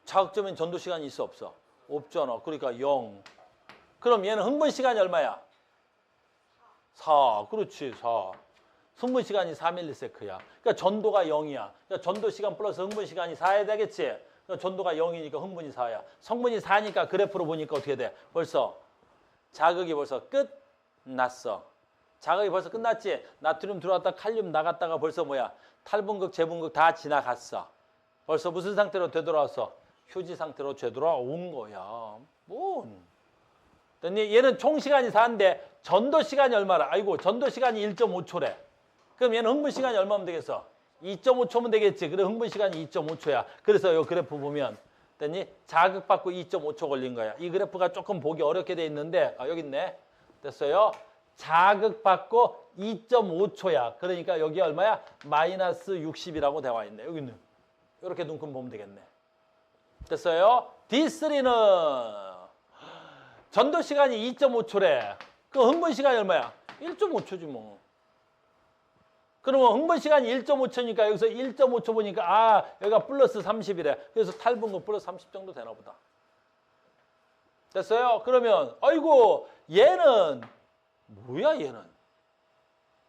자극점엔 전도 시간이 있어 없어? 없잖아. 그러니까 0. 그럼 얘는 흥분 시간이 얼마야? 4. 그렇지. 4. 흥분 시간이 4ms야. 그러니까 전도가 0이야. 그러니까 전도 시간 플러스 흥분 시간이 4야 되겠지? 그러니까 전도가 0이니까 흥분이 4야. 성분이 4니까 그래프로 보니까 어떻게 돼? 벌써 자극이 벌써 끝났어. 자극이 벌써 끝났지? 나트륨 들어왔다 칼륨 나갔다가 벌써 뭐야? 탈분극, 재분극 다 지나갔어. 벌써 무슨 상태로 되돌아왔어? 휴지 상태로 되돌아온 거야. 뭔? 얘는 총 시간이 4인데 전도 시간이 얼마라? 아이고, 전도 시간이 1.5초래. 그럼 얘는 흥분 시간이 얼마면 되겠어? 2.5초면 되겠지. 그래, 흥분 시간이 2.5초야. 그래서 이 그래프 보면 됐니? 자극받고 2.5초 걸린 거야. 이 그래프가 조금 보기 어렵게 돼 있는데 여기 있네. 됐어요? 자극받고 2.5초야. 그러니까 여기 얼마야? 마이너스 60이라고 되어 있네. 여기는 이렇게 눈금 보면 되겠네. 됐어요? D3는 전도 시간이 2.5초래. 그 흥분 시간이 얼마야? 1.5초지 뭐. 그러면 흥분 시간이 1.5초니까 여기서 1.5초 보니까 아 여기가 플러스 30이래. 그래서 탈분금 플러스 30 정도 되나 보다. 됐어요? 그러면 아이고 얘는 뭐야 얘는?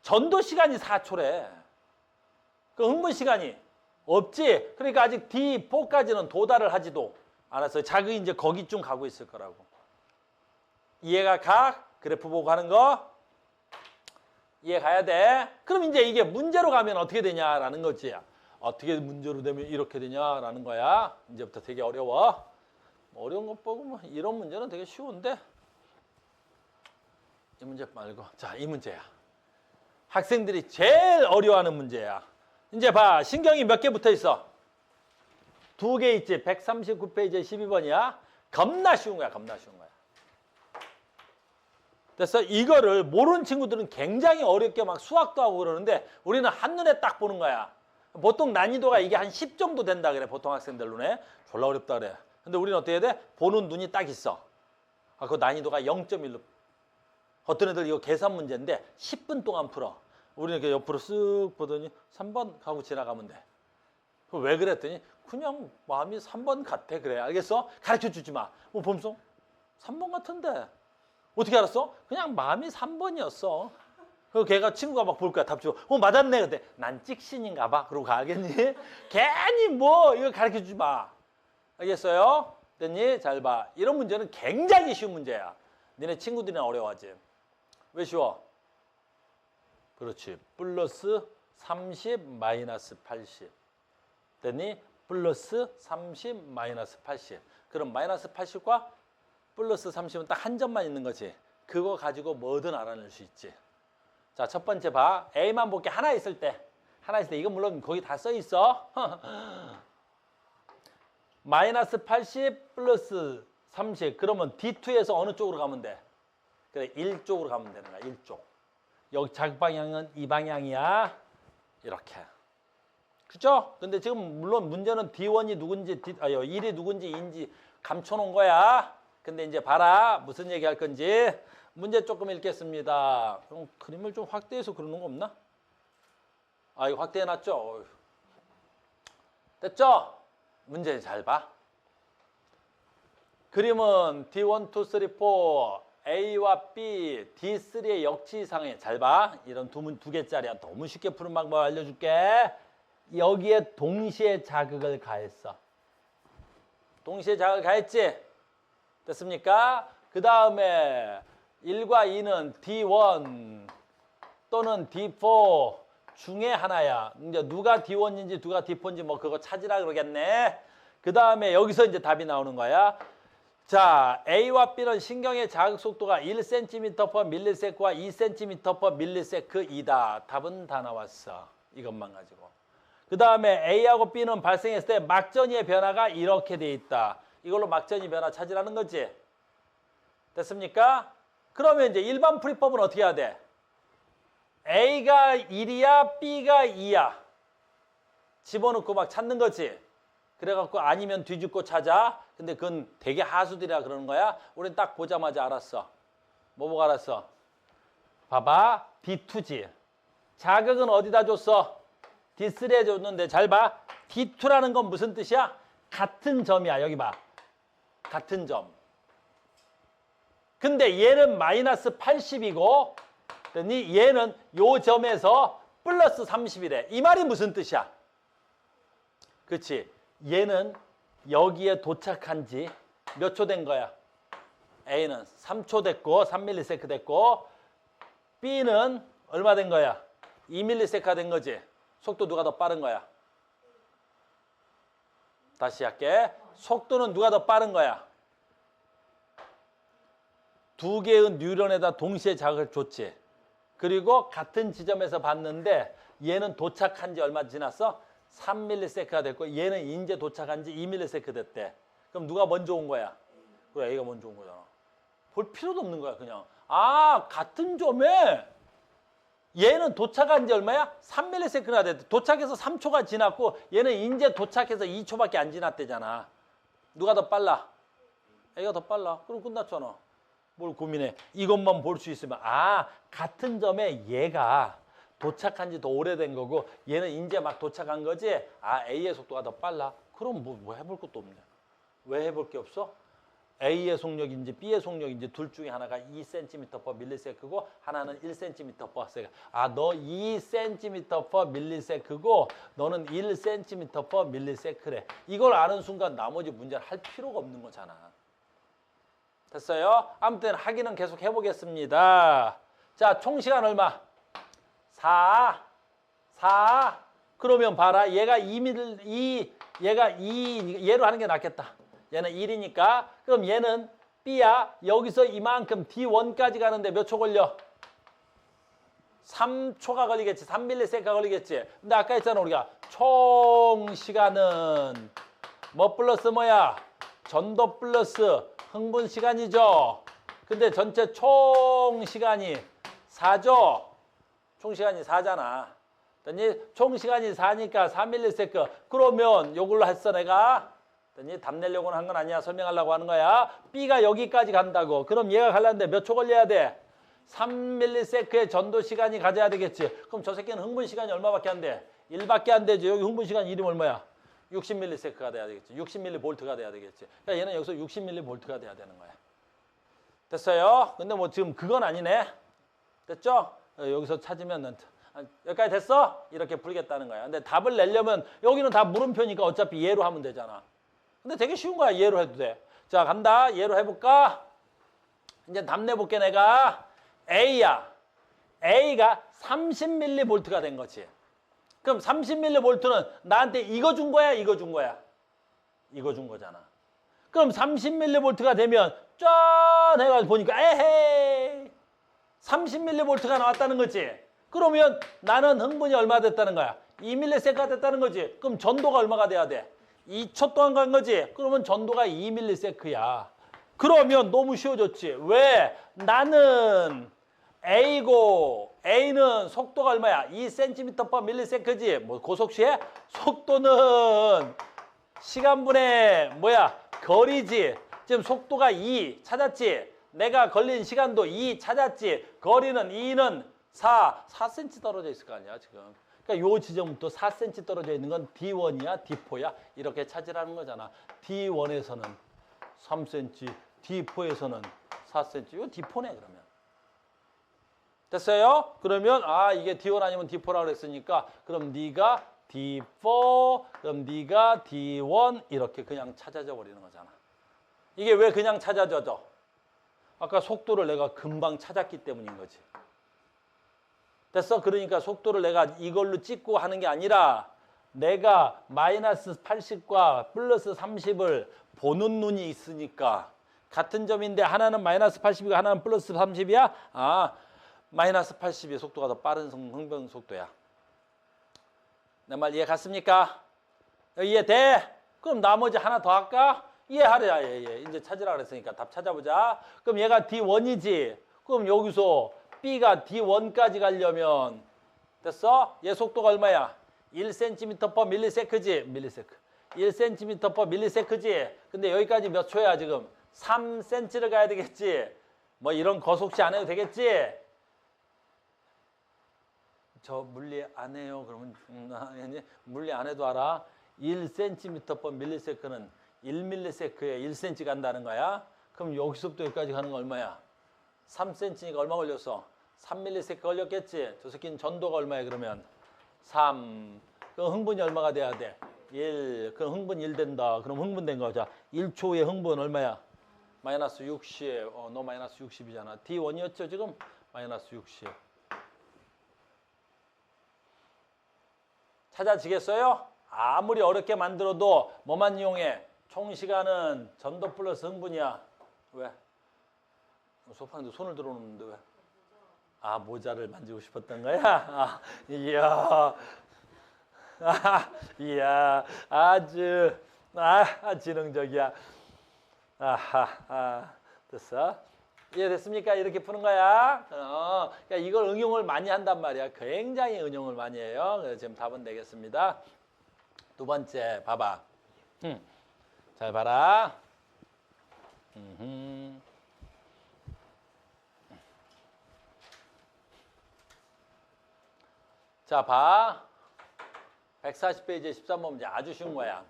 전도 시간이 4초래. 그 흥분 시간이 없지. 그러니까 아직 D4까지는 도달을 하지도 않았어요. 자극이 이제 거기쯤 가고 있을 거라고. 이해가 가? 그래프 보고 하는 거 이해 가야 돼. 그럼 이제 이게 문제로 가면 어떻게 되냐라는 거지. 어떻게 문제로 되면 이렇게 되냐라는 거야. 이제부터 되게 어려워. 어려운 것 보고 뭐 이런 문제는 되게 쉬운데 이 문제 말고 자, 이 문제야. 학생들이 제일 어려워하는 문제야. 이제 봐. 신경이 몇 개 붙어 있어? 2개 있지. 139페이지 12번이야. 겁나 쉬운 거야. 겁나 쉬운 거야. 그래서 이거를 모르는 친구들은 굉장히 어렵게 막 수학도 하고 그러는데 우리는 한눈에 딱 보는 거야. 보통 난이도가 이게 한 10 정도 된다 그래. 보통 학생들 눈에. 졸라 어렵다 그래. 근데 우리는 어떻게 해야 돼? 보는 눈이 딱 있어. 아, 그 난이도가 0.1로. 어떤 애들 이거 계산 문제인데 10분 동안 풀어. 우리는 이렇게 옆으로 쓱 보더니 3번 하고 지나가면 돼. 왜 그랬더니 그냥 마음이 3번 같아. 그래. 알겠어? 가르쳐 주지 마. 뭐 범수? 3번 같은데. 어떻게 알았어? 그냥 마음이 3번이었어. 그 걔가 친구가 막 볼 거야. 답 주고. 맞았네. 근데 난 찍신인가 봐. 그러고 가겠니? 괜히 뭐 이거 가르쳐 주지 마. 알겠어요? 됐니? 잘 봐. 이런 문제는 굉장히 쉬운 문제야. 니네 친구들이나 어려워하지. 왜 쉬워? 그렇지. 플러스 30 마이너스 80. 됐니? 플러스 30 마이너스 80. 그럼 마이너스 80과 플러스 30은 딱 한 점만 있는 거지. 그거 가지고 뭐든 알아낼 수 있지. 자, 첫 번째 봐. A만 볼게. 하나 있을 때. 이건 물론 거기 다 써 있어. 마이너스 80 플러스 30. 그러면 D2에서 어느 쪽으로 가면 돼? 그래, 1쪽으로 가면 되는 거야. 1쪽. 여기 자극 방향은 이 방향이야. 이렇게. 그죠? 근데 지금 물론 문제는 D1이 누군지, 1이 누군지 2인지 감춰놓은 거야. 근데 이제 봐라. 무슨 얘기 할 건지. 문제 조금 읽겠습니다. 그림을 좀 확대해서 그러는 거 없나? 아, 이거 확대해놨죠? 됐죠? 문제 잘 봐. 그림은 D1, 2, 3, 4, A와 B, D3의 역치상에 잘 봐. 이런 두 개짜리야. 너무 쉽게 푸는 방법 알려줄게. 여기에 동시에 자극을 가했어. 동시에 자극을 가했지? 됐습니까? 그 다음에 1과 2는 D1 또는 D4 중에 하나야. 이제 누가 D1인지 누가 D4인지 뭐 그거 찾으라 그러겠네. 그 다음에 여기서 이제 답이 나오는 거야. 자, A와 B는 신경의 자극 속도가 1cm/ms와 2cm/ms이다. 답은 다 나왔어. 이것만 가지고. 그 다음에 A하고 B는 발생했을 때 막전이의 변화가 이렇게 돼 있다. 이걸로 막전이 변화 찾으라는 거지. 됐습니까? 그러면 이제 일반 풀이법은 어떻게 해야 돼? A가 1이야, B가 2야. 집어넣고 막 찾는 거지. 그래갖고 아니면 뒤집고 찾아. 근데 그건 되게 하수들이라 그러는 거야. 우린 딱 보자마자 알았어. 뭐 보고 알았어? 봐봐. D2지. 자극은 어디다 줬어? D3에 줬는데 잘 봐. D2라는 건 무슨 뜻이야? 같은 점이야. 여기 봐. 같은 점. 근데 얘는 마이너스 80이고 얘는 요 점에서 플러스 30이래. 이 말이 무슨 뜻이야? 그렇지. 얘는 여기에 도착한 지 몇 초 된 거야? A는 3초 됐고 3ms 됐고 B는 얼마 된 거야? 2ms가 된 거지. 속도 누가 더 빠른 거야? 다시 할게. 속도는 누가 더 빠른 거야? 두 개의 뉴런에다 동시에 자극을 줬지. 그리고 같은 지점에서 봤는데 얘는 도착한 지 얼마 지났어? 3ms가 됐고 얘는 이제 도착한 지 2ms 됐대. 그럼 누가 먼저 온 거야? 그래, A가 먼저 온 거잖아. 볼 필요도 없는 거야, 그냥. 아, 같은 점에 얘는 도착한 지 얼마야? 3ms나 됐대. 도착해서 3초가 지났고 얘는 이제 도착해서 2초밖에 안 지났대잖아. 누가 더 빨라? A가 더 빨라. 그럼 끝났잖아. 뭘 고민해? 이것만 볼 수 있으면 같은 점에 얘가 도착한 지 더 오래된 거고 얘는 이제 막 도착한 거지. A의 속도가 더 빨라. 그럼 뭐 해볼 것도 없네. 왜 해볼 게 없어? A의 속력인지 B의 속력인지 둘 중에 하나가 2cm/ms고 하나는 1cm/s. 너 2cm/ms고 너는 1cm/ms래. 이걸 아는 순간 나머지 문제를 할 필요가 없는 거잖아. 됐어요? 아무튼 확인은 계속 해보겠습니다. 자, 총 시간 얼마? 4. 그러면 봐라. 얘가 2, 얘로 하는 게 낫겠다. 얘는 1이니까. 그럼 얘는 B야. 여기서 이만큼 D1까지 가는데 몇 초 걸려? 3초가 걸리겠지. 3ms가 걸리겠지. 근데 아까 했잖아, 우리가. 총 시간은 뭐 플러스 뭐야? 전도 플러스 흥분 시간이죠. 근데 전체 총 시간이 4죠. 총 시간이 4잖아. 총 시간이 4니까 4ms. 그러면 요걸로 했어, 내가. 답 내려고는 한 건 아니야. 설명하려고 하는 거야. B가 여기까지 간다고. 그럼 얘가 가려는데 몇 초 걸려야 돼? 3ms의 전도 시간이 가져야 되겠지. 그럼 저 새끼는 흥분 시간이 얼마밖에 안 돼? 1밖에 안 되지. 여기 흥분 시간 이름 얼마야? 60ms가 돼야 되겠지. 60mV가 돼야 되겠지. 그러니까 얘는 여기서 60mV가 돼야 되는 거야. 됐어요? 근데 뭐 지금 그건 아니네. 됐죠? 여기서 찾으면 여기까지 됐어? 이렇게 풀겠다는 거야. 근데 답을 내려면 여기는 다 물음표니까 어차피 얘로 하면 되잖아. 근데 되게 쉬운 거야. 얘로 해도 돼. 자, 간다. 얘로 해볼까? 이제 답 내볼게, 내가. A야. A가 30mV가 된 거지. 그럼 30mV는 나한테 이거 준 거야? 이거 준 거야? 이거 준 거잖아. 그럼 30mV가 되면 짠! 해가지고 보니까 에헤이! 30mV가 나왔다는 거지. 그러면 나는 흥분이 얼마 됐다는 거야? 2ms가 됐다는 거지. 그럼 전도가 얼마가 돼야 돼? 2초 동안 간 거지. 그러면 전도가 2ms야. 그러면 너무 쉬워졌지. 왜? 나는 A고 A는 속도가 얼마야? 2cm/ms지. 뭐 고속시에? 속도는 시간분의 뭐야? 거리지. 지금 속도가 2 찾았지. 내가 걸린 시간도 2 찾았지. 거리는 2는 4cm 떨어져 있을 거 아니야 지금. 그러니까 요 지점부터 4cm 떨어져 있는 건 D1이야, D4야? 이렇게 찾으라는 거잖아. D1에서는 3cm, D4에서는 4cm. 이거 D4네 그러면. 됐어요? 그러면 이게 D1 아니면 D4라고 그랬으니까 그럼 네가 D4, 그럼 네가 D1 이렇게 그냥 찾아져 버리는 거잖아. 이게 왜 그냥 찾아져져? 아까 속도를 내가 금방 찾았기 때문인 거지. 됐어? 그러니까 속도를 내가 이걸로 찍고 하는 게 아니라 내가 마이너스 80과 플러스 30을 보는 눈이 있으니까 같은 점인데 하나는 마이너스 80이고 하나는 플러스 30이야? 마이너스 80의 속도가 더 빠른 흥분 속도야. 내 말 이해 갔습니까? 이해돼? 그럼 나머지 하나 더 할까? 이해하래야. 이제 찾으라 그랬으니까 답 찾아보자. 그럼 얘가 D1이지. 그럼 여기서 B가 D1까지 가려면 됐어? 얘 속도가 얼마야? 1cm/ms지. 밀리세크. 1cm/ms지. 근데 여기까지 몇 초야 지금? 3cm를 가야 되겠지. 뭐 이런 거속시 안 해도 되겠지. 저 물리 안 해요. 그러면 물리 안 해도 알아. 1cm/ms는 1ms에 1cm 간다는 거야. 그럼 여기서부터 여기까지 가는 거 얼마야? 3cm니까 얼마 걸렸어? 3ms 걸렸겠지. 저 새끼는 전도가 얼마야 그러면? 3. 그럼 흥분이 얼마가 돼야 돼? 1. 그럼 흥분 1 된다. 그럼 흥분된 거자. 1초의 흥분 얼마야? 마이너스 60. 너 마이너스 60이잖아. D1이었죠 지금? 마이너스 60. 찾아지겠어요? 아무리 어렵게 만들어도 뭐만 이용해? 총 시간은 전도 플러스 흥분이야. 왜? 소파인데 손을 들어놓는데 왜? 모자를 만지고 싶었던 거야? 이야. 이야. 아주 지능적이야. 됐어? 이해됐습니까? 이렇게 푸는 거야. 그러니까 이걸 응용을 많이 한단 말이야. 굉장히 응용을 많이 해요. 그래서 지금 답은 되겠습니다. 두 번째 봐봐. 잘 봐라. 자, 봐. 140페이지 13번 문제 아주 쉬운 거야.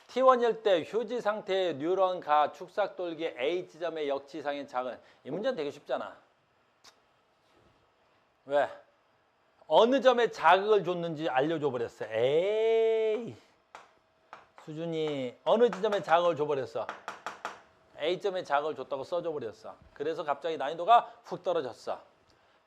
T1일 때 휴지 상태의 뉴런과 축삭돌기 A 지점의 역치상인 작은 이 문제는 되게 쉽잖아. 왜? 어느 점에 자극을 줬는지 알려줘 버렸어. 에이 수준이 어느 지점에 자극을 줘버렸어. A점에 자극을 줬다고 써줘 버렸어. 그래서 갑자기 난이도가 훅 떨어졌어.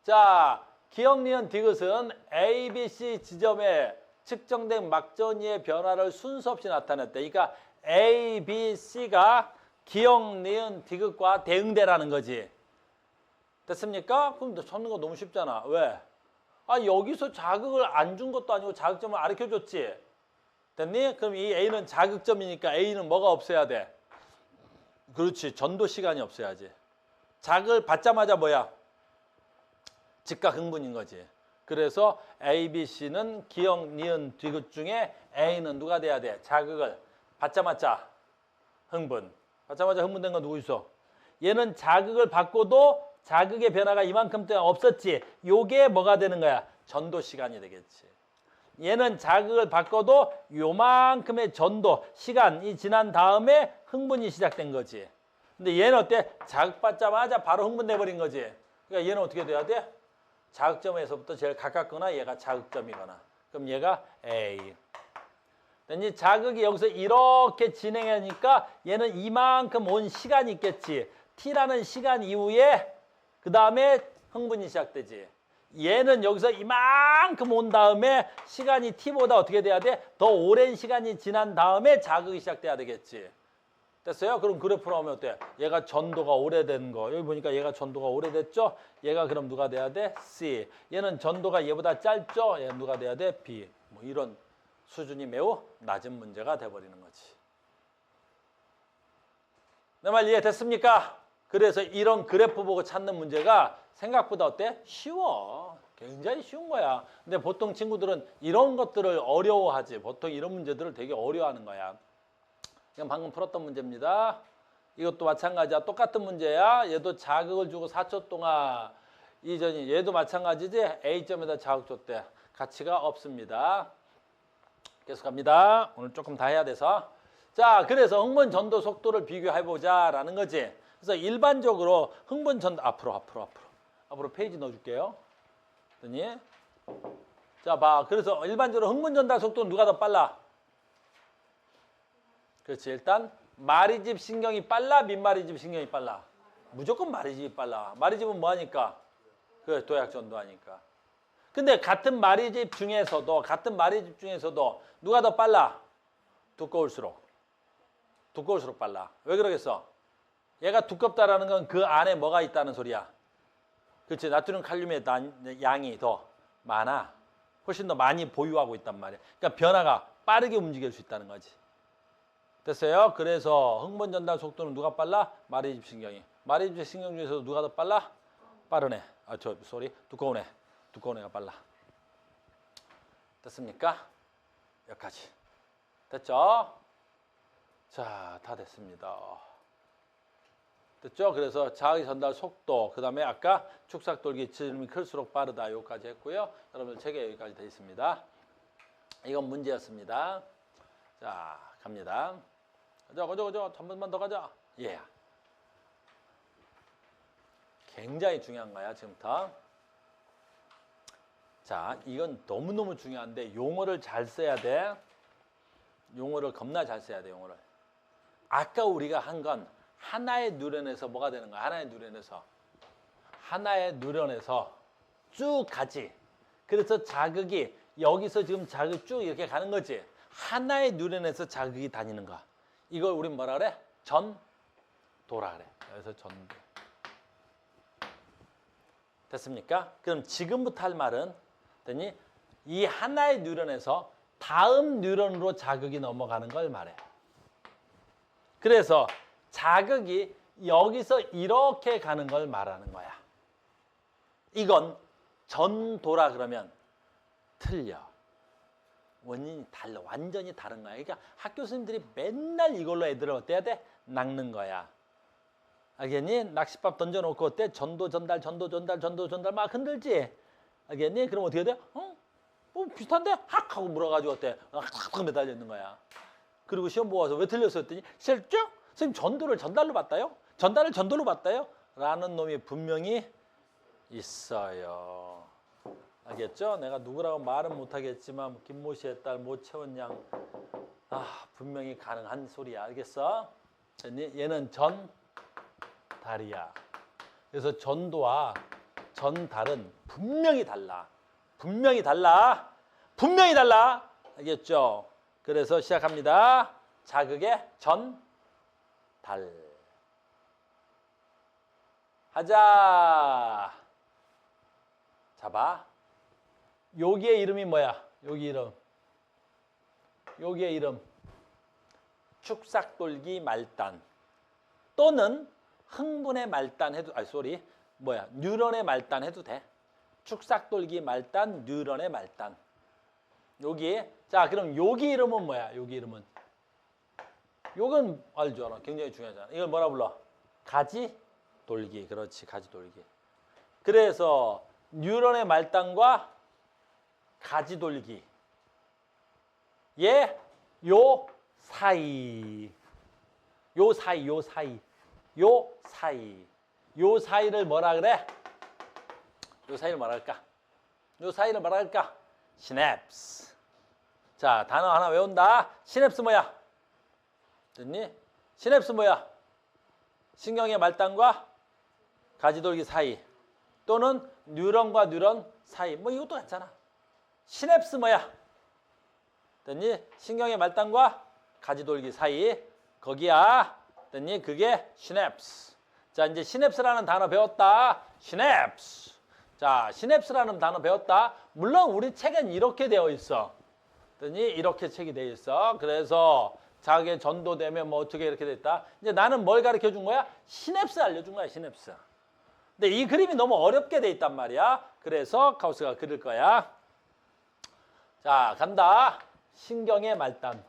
자, 기억, 니은, 디귿은 A, B, C 지점에 측정된 막전이의 변화를 순서 없이 나타냈대. 그러니까 A, B, C가 기억, 니은, 디귿과 대응대라는 거지. 됐습니까? 그럼 찾는 거 너무 쉽잖아. 왜? 아, 여기서 자극을 안 준 것도 아니고 자극점을 가르쳐줬지. 됐니? 그럼 이 A는 자극점이니까 A는 뭐가 없어야 돼? 그렇지. 전도 시간이 없어야지. 자극을 받자마자 뭐야? 즉각 흥분인 거지. 그래서 A, B, C는 기억, 니은, 디귿 중에 A는 누가 돼야 돼? 자극을 받자마자 흥분. 받자마자 흥분된 건 누구 있어? 얘는 자극을 받고도 자극의 변화가 이만큼 동안 없었지. 요게 뭐가 되는 거야? 전도 시간이 되겠지. 얘는 자극을 받고도 요만큼의 전도 시간이 지난 다음에 흥분이 시작된 거지. 근데 얘는 어때? 자극받자마자 바로 흥분돼 버린 거지. 그러니까 얘는 어떻게 돼야 돼? 자극점에서부터 제일 가깝거나 얘가 자극점이거나. 그럼 얘가 A. 이 자극이 여기서 이렇게 진행하니까 얘는 이만큼 온 시간이 있겠지. T라는 시간 이후에 그 다음에 흥분이 시작되지. 얘는 여기서 이만큼 온 다음에 시간이 T보다 어떻게 돼야 돼? 더 오랜 시간이 지난 다음에 자극이 시작돼야 되겠지. 됐어요? 그럼 그래프 나오면 어때? 얘가 전도가 오래된 거. 여기 보니까 얘가 전도가 오래됐죠? 얘가 그럼 누가 돼야 돼? C. 얘는 전도가 얘보다 짧죠? 얘는 누가 돼야 돼? B. 뭐 이런 수준이 매우 낮은 문제가 돼버리는 거지. 내 말 이해됐습니까? 그래서 이런 그래프 보고 찾는 문제가 생각보다 어때? 쉬워. 굉장히 쉬운 거야. 근데 보통 친구들은 이런 것들을 어려워하지. 보통 이런 문제들을 되게 어려워하는 거야. 이건 방금 풀었던 문제입니다. 이것도 마찬가지야. 똑같은 문제야. 얘도 자극을 주고 4초 동안 이전이 얘도 마찬가지지. A점에다 자극 줬대. 가치가 없습니다. 계속 갑니다. 오늘 조금 다 해야 돼서. 자, 그래서 흥분 전도 속도를 비교해보자 라는 거지. 그래서 일반적으로 흥분 전도 앞으로 페이지 넣어줄게요. 됐니? 자, 봐. 그래서 일반적으로 흥분 전달 속도는 누가 더 빨라? 그렇지. 일단 마리집 신경이 빨라, 민마리집 신경이 빨라. 무조건 마리집이 빨라. 마리집은 뭐 하니까? 그 도약 전도하니까. 근데 같은 마리집 중에서도 누가 더 빨라? 두꺼울수록 빨라. 왜 그러겠어? 얘가 두껍다라는 건 그 안에 뭐가 있다는 소리야. 그렇지. 나트륨 칼륨의 양이 더 많아. 훨씬 더 많이 보유하고 있단 말이야. 그러니까 변화가 빠르게 움직일 수 있다는 거지. 됐어요? 그래서 흥분 전달 속도는 누가 빨라? 마리집 신경이. 마리집 신경 중에서도 누가 더 빨라? 빠르네. 두꺼운 애가 빨라. 됐습니까? 여기까지. 됐죠? 자, 다 됐습니다. 됐죠? 그래서 자극 전달 속도, 그 다음에 아까 축삭돌기 지름이 클수록 빠르다. 여기까지 했고요. 여러분들 책에 여기까지 되어 있습니다. 이건 문제였습니다. 자, 갑니다. 가자. 한 번만 더 가자. 예. 굉장히 중요한 거야, 지금부터. 자, 이건 너무너무 중요한데 용어를 잘 써야 돼. 용어를 겁나 잘 써야 돼, 용어를. 아까 우리가 한 건 하나의 누런에서 뭐가 되는 거야? 하나의 누런에서 쭉 가지. 그래서 자극이 여기서 지금 자극 쭉 이렇게 가는 거지. 하나의 누런에서 자극이 다니는 거야. 이걸 우린 뭐라 그래? 전도라 그래. 그래서 전도. 됐습니까? 그럼 지금부터 할 말은 됐니? 이 하나의 뉴런에서 다음 뉴런으로 자극이 넘어가는 걸 말해. 그래서 자극이 여기서 이렇게 가는 걸 말하는 거야. 이건 전도라 그러면 틀려. 원인이 달라. 완전히 다른 거야. 그러니까 학교 선생님들이 맨날 이걸로 애들을 어때야 돼? 낚는 거야. 알겠니? 낚싯밥 던져놓고 어때? 전도 전달 막 흔들지? 알겠니? 그럼 어떻게 돼? 비슷한데? 확 하고 물어가지고 어때? 확 매달려 있는 거야. 그리고 시험 보고 와서 왜 틀렸어 했더니 실죠? 선생님 전도를 전달로 받다요? 전달을 전도로 받다요? 라는 놈이 분명히 있어요. 알겠죠? 내가 누구라고 말은 못하겠지만 김모 씨의 딸 모채원 양 분명히 가능한 소리야. 알겠어? 얘는 전달이야. 그래서 전도와 전달은 분명히 달라. 분명히 달라. 분명히 달라. 알겠죠? 그래서 시작합니다. 자극의 전달. 하자. 잡아. 여기의 이름이 뭐야? 여기 이름. 여기의 이름. 축삭돌기 말단. 또는 흥분의 말단 해도, 뉴런의 말단 해도 돼. 축삭돌기 말단, 뉴런의 말단. 여기. 자, 그럼 여기 이름은 뭐야? 여기 이름은. 요건 알죠? 굉장히 중요하잖아. 이걸 뭐라 불러? 가지 돌기. 그렇지, 가지 돌기. 그래서 뉴런의 말단과 가지 돌기. 요 사이. 요 사이를 뭐라 그래? 요 사이를 뭐라 할까? 요 사이를 뭐라 할까? 시냅스. 자, 단어 하나 외운다. 시냅스 뭐야? 됐니? 시냅스 뭐야? 신경의 말단과 가지돌기 사이 또는 뉴런과 뉴런 사이. 뭐 이것도 괜찮아. 시냅스 뭐야? 됐니? 신경의 말단과 가지돌기 사이. 거기야. 됐니? 그게 시냅스. 자, 이제 시냅스라는 단어 배웠다. 시냅스. 자, 시냅스라는 단어 배웠다. 물론 우리 책엔 이렇게 되어 있어. 됐니? 이렇게 책이 되어 있어. 그래서 자극에 전도되면 뭐 어떻게 이렇게 됐다. 이제 나는 뭘 가르쳐 준 거야? 시냅스 알려준 거야, 시냅스. 근데 이 그림이 너무 어렵게 돼 있단 말이야. 그래서 카우스가 그릴 거야. 자, 간다. 신경의 말단.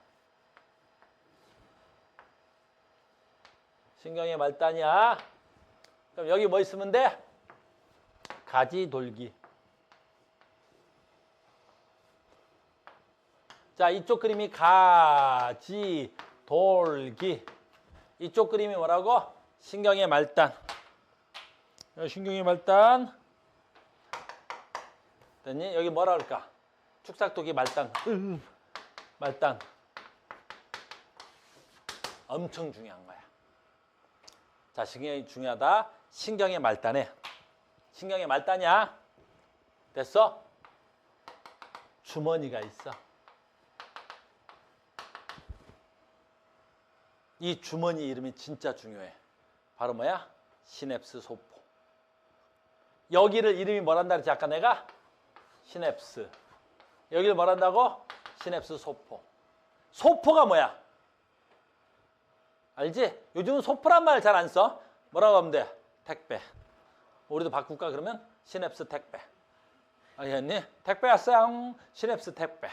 신경의 말단이야. 그럼 여기 뭐 있으면 돼? 가지 돌기. 자, 이쪽 그림이 가지 돌기. 이쪽 그림이 뭐라고? 신경의 말단. 신경의 말단. 됐니? 여기 뭐라 그럴까? 축삭도기 말단. 말단. 엄청 중요한 거야. 자, 신경이 중요하다. 신경의 말단에. 신경의 말단이야. 됐어? 주머니가 있어. 이 주머니 이름이 진짜 중요해. 바로 뭐야? 시냅스 소포. 여기를 이름이 뭐란다 그랬지? 아까 내가? 시냅스. 여기를 뭐란다고? 시냅스 소포. 소포가 뭐야? 알지? 요즘은 소포란 말 잘 안 써. 뭐라고 하면 돼? 택배. 우리도 바꿀까 그러면? 시냅스 택배. 알겠니? 택배 왔어요. 시냅스 택배.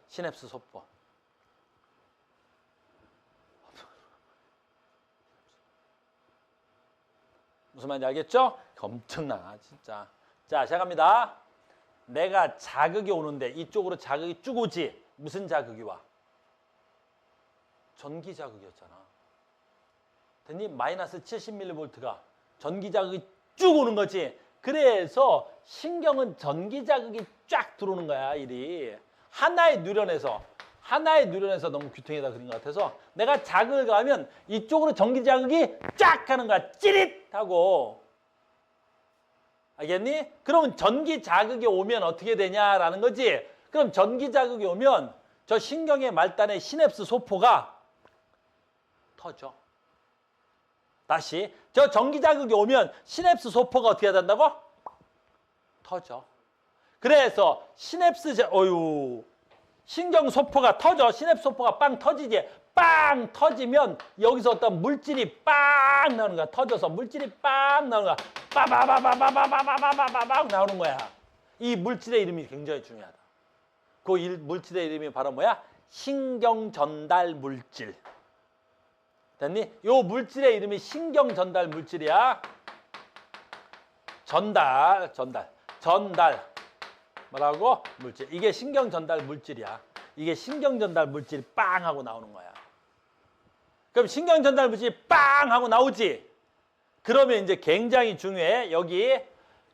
시냅스 소포. 무슨 말인지 알겠죠? 엄청나 진짜. 자, 시작합니다. 내가 자극이 오는데 이쪽으로 자극이 쭉 오지. 무슨 자극이 와? 전기 자극이었잖아. 됐니? 마이너스 70mV가 전기 자극이 쭉 오는 거지. 그래서 신경은 전기 자극이 쫙 들어오는 거야. 일이. 하나의 뉴런에서 너무 귀퉁이에다 그린 것 같아서 내가 자극을 가하면 이쪽으로 전기 자극이 쫙 하는 거야. 찌릿하고. 알겠니? 그러면 전기 자극이 오면 어떻게 되냐라는 거지. 그럼 전기 자극이 오면 저 신경의 말단의 시냅스 소포가 터져. 다시 저 전기 자극이 오면 시냅스 소포가 어떻게 된다고? 터져. 그래서 시냅스 신경 소포가 터져. 시냅스 소포가 빵 터지지. 빵 터지면 여기서 어떤 물질이 빵 나오는 거야. 터져서 물질이 빵 나오는 거야. 빠바바바바바바바바바바바 나오는 거야. 이 물질의 이름이 굉장히 중요하다. 그 물질의 이름이 바로 뭐야? 신경 전달 물질. 됐니? 요 물질의 이름이 신경 전달 물질이야. 전달. 뭐라고? 물질. 이게 신경 전달 물질이야. 이게 신경 전달 물질이 빵 하고 나오는 거야. 그럼 신경 전달 물질이 빵 하고 나오지? 그러면 이제 굉장히 중요해. 여기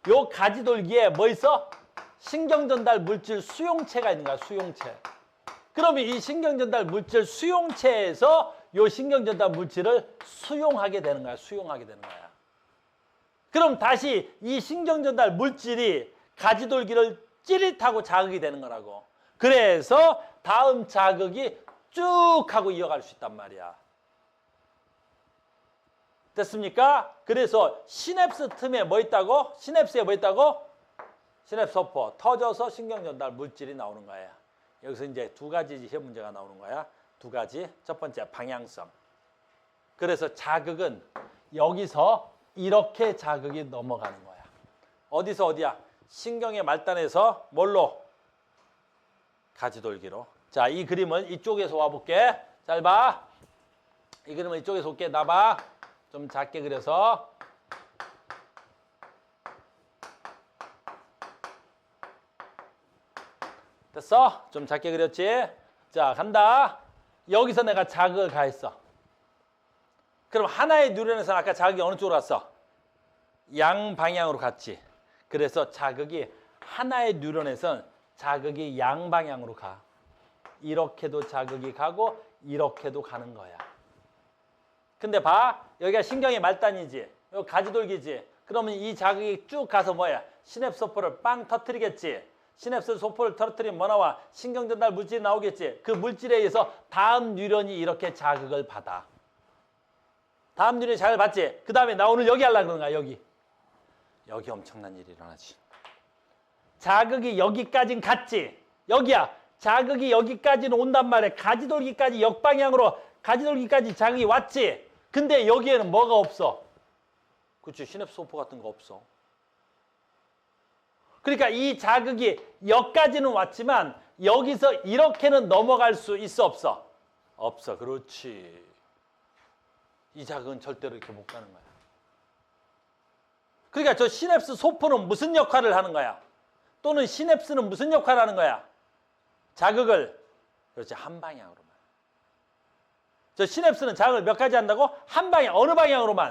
요 가지돌기에 뭐 있어? 신경 전달 물질 수용체가 있는 거야. 수용체. 그러면 이 신경 전달 물질 수용체에서 요 신경 전달 물질을 수용하게 되는 거야. 수용하게 되는 거야. 그럼 다시 이 신경 전달 물질이 가지돌기를 찌릿하고 자극이 되는 거라고. 그래서 다음 자극이 쭉 하고 이어갈 수 있단 말이야. 됐습니까? 그래서 시냅스 틈에 뭐 있다고? 시냅스에 뭐 있다고? 시냅스 소포 터져서 신경 전달 물질이 나오는 거야. 여기서 이제 두 가지 시험 문제가 나오는 거야. 두 가지. 첫 번째 방향성. 그래서 자극은 여기서 이렇게 자극이 넘어가는 거야. 어디서 어디야? 신경의 말단에서 뭘로? 가지돌기로. 자, 이 그림을 이쪽에서 와볼게. 잘 봐. 이 그림을 이쪽에서 올게. 나 봐. 좀 작게 그려서. 됐어? 좀 작게 그렸지? 자, 간다. 여기서 내가 자극을 가했어. 그럼 하나의 뉴런에서는 아까 자극이 어느 쪽으로 갔어? 양방향으로 갔지. 그래서 자극이 하나의 뉴런에서는 자극이 양방향으로 가. 이렇게도 자극이 가고 이렇게도 가는 거야. 근데 봐. 여기가 신경의 말단이지. 여기 가지돌기지. 그러면 이 자극이 쭉 가서 뭐야? 시냅스 소포를 빵 터뜨리겠지. 시냅스 소포를 터뜨리면 뭐 나와? 신경 전달 물질이 나오겠지. 그 물질에 의해서 다음 뉴런이 이렇게 자극을 받아. 다음 뉴런이 자극을 받지. 그 다음에 나 오늘 여기 하려고 그러는 거야. 여기. 여기 엄청난 일이 일어나지. 자극이 여기까진 갔지. 여기야. 자극이 여기까지는 온단 말이야. 가지돌기까지 역방향으로 가지돌기까지 자극이 왔지. 근데 여기에는 뭐가 없어? 그렇지. 시냅스 소포 같은 거 없어. 그러니까 이 자극이 여기까지는 왔지만 여기서 이렇게는 넘어갈 수 있어 없어? 없어. 그렇지. 이 자극은 절대로 이렇게 못 가는 거야. 그러니까 저 시냅스 소포는 무슨 역할을 하는 거야? 또는 시냅스는 무슨 역할을 하는 거야? 자극을 그렇지 한 방향으로만. 저 시냅스는 자극을 몇 가지 한다고? 한 방향. 어느 방향으로만?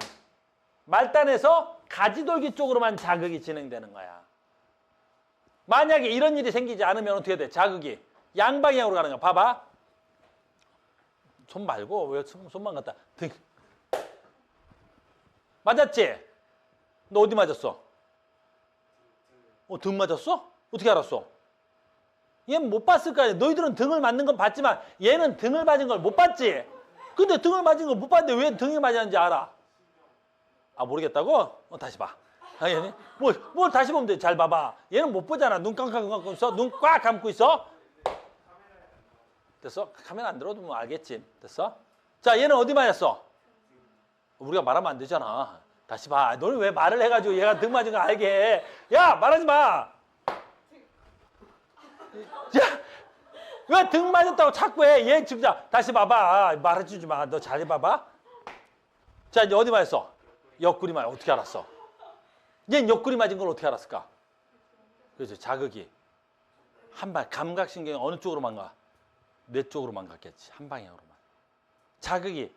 말단에서 가지돌기 쪽으로만 자극이 진행되는 거야. 만약에 이런 일이 생기지 않으면 어떻게 돼? 자극이 양방향으로 가는 거야. 봐봐. 손 말고 왜 손만 갖다 등. 맞았지? 너 어디 맞았어? 등 맞았어? 어떻게 알았어? 얘는 못 봤을 거 아니야. 너희들은 등을 맞는 건 봤지만 얘는 등을 맞은 걸 못 봤지? 근데 등을 맞은 걸 못 봤는데 왜 등이 맞았는지 알아? 아 모르겠다고? 다시 봐. 아니 뭘 다시 보면 돼. 잘 봐봐. 얘는 못 보잖아. 눈 감고 있어. 눈 꽉 감고 있어. 됐어? 카메라 안 들어도 뭐 알겠지. 됐어? 자 얘는 어디 맞았어? 우리가 말하면 안 되잖아. 다시 봐. 너는 왜 말을 해가지고 얘가 등 맞은 거 알게 해. 야 말하지 마. 야 왜 등 맞았다고 자꾸 해. 얘 진짜 다시 봐봐. 말해주지 마. 너 잘 봐봐. 자 이제 어디 맞았어? 옆구리 맞아. 어떻게 알았어? 얘는 옆구리 맞은 걸 어떻게 알았을까? 그렇죠. 자극이 한 방 감각신경이 어느 쪽으로만 가? 뇌 쪽으로만 갔겠지. 한 방향으로만. 자극이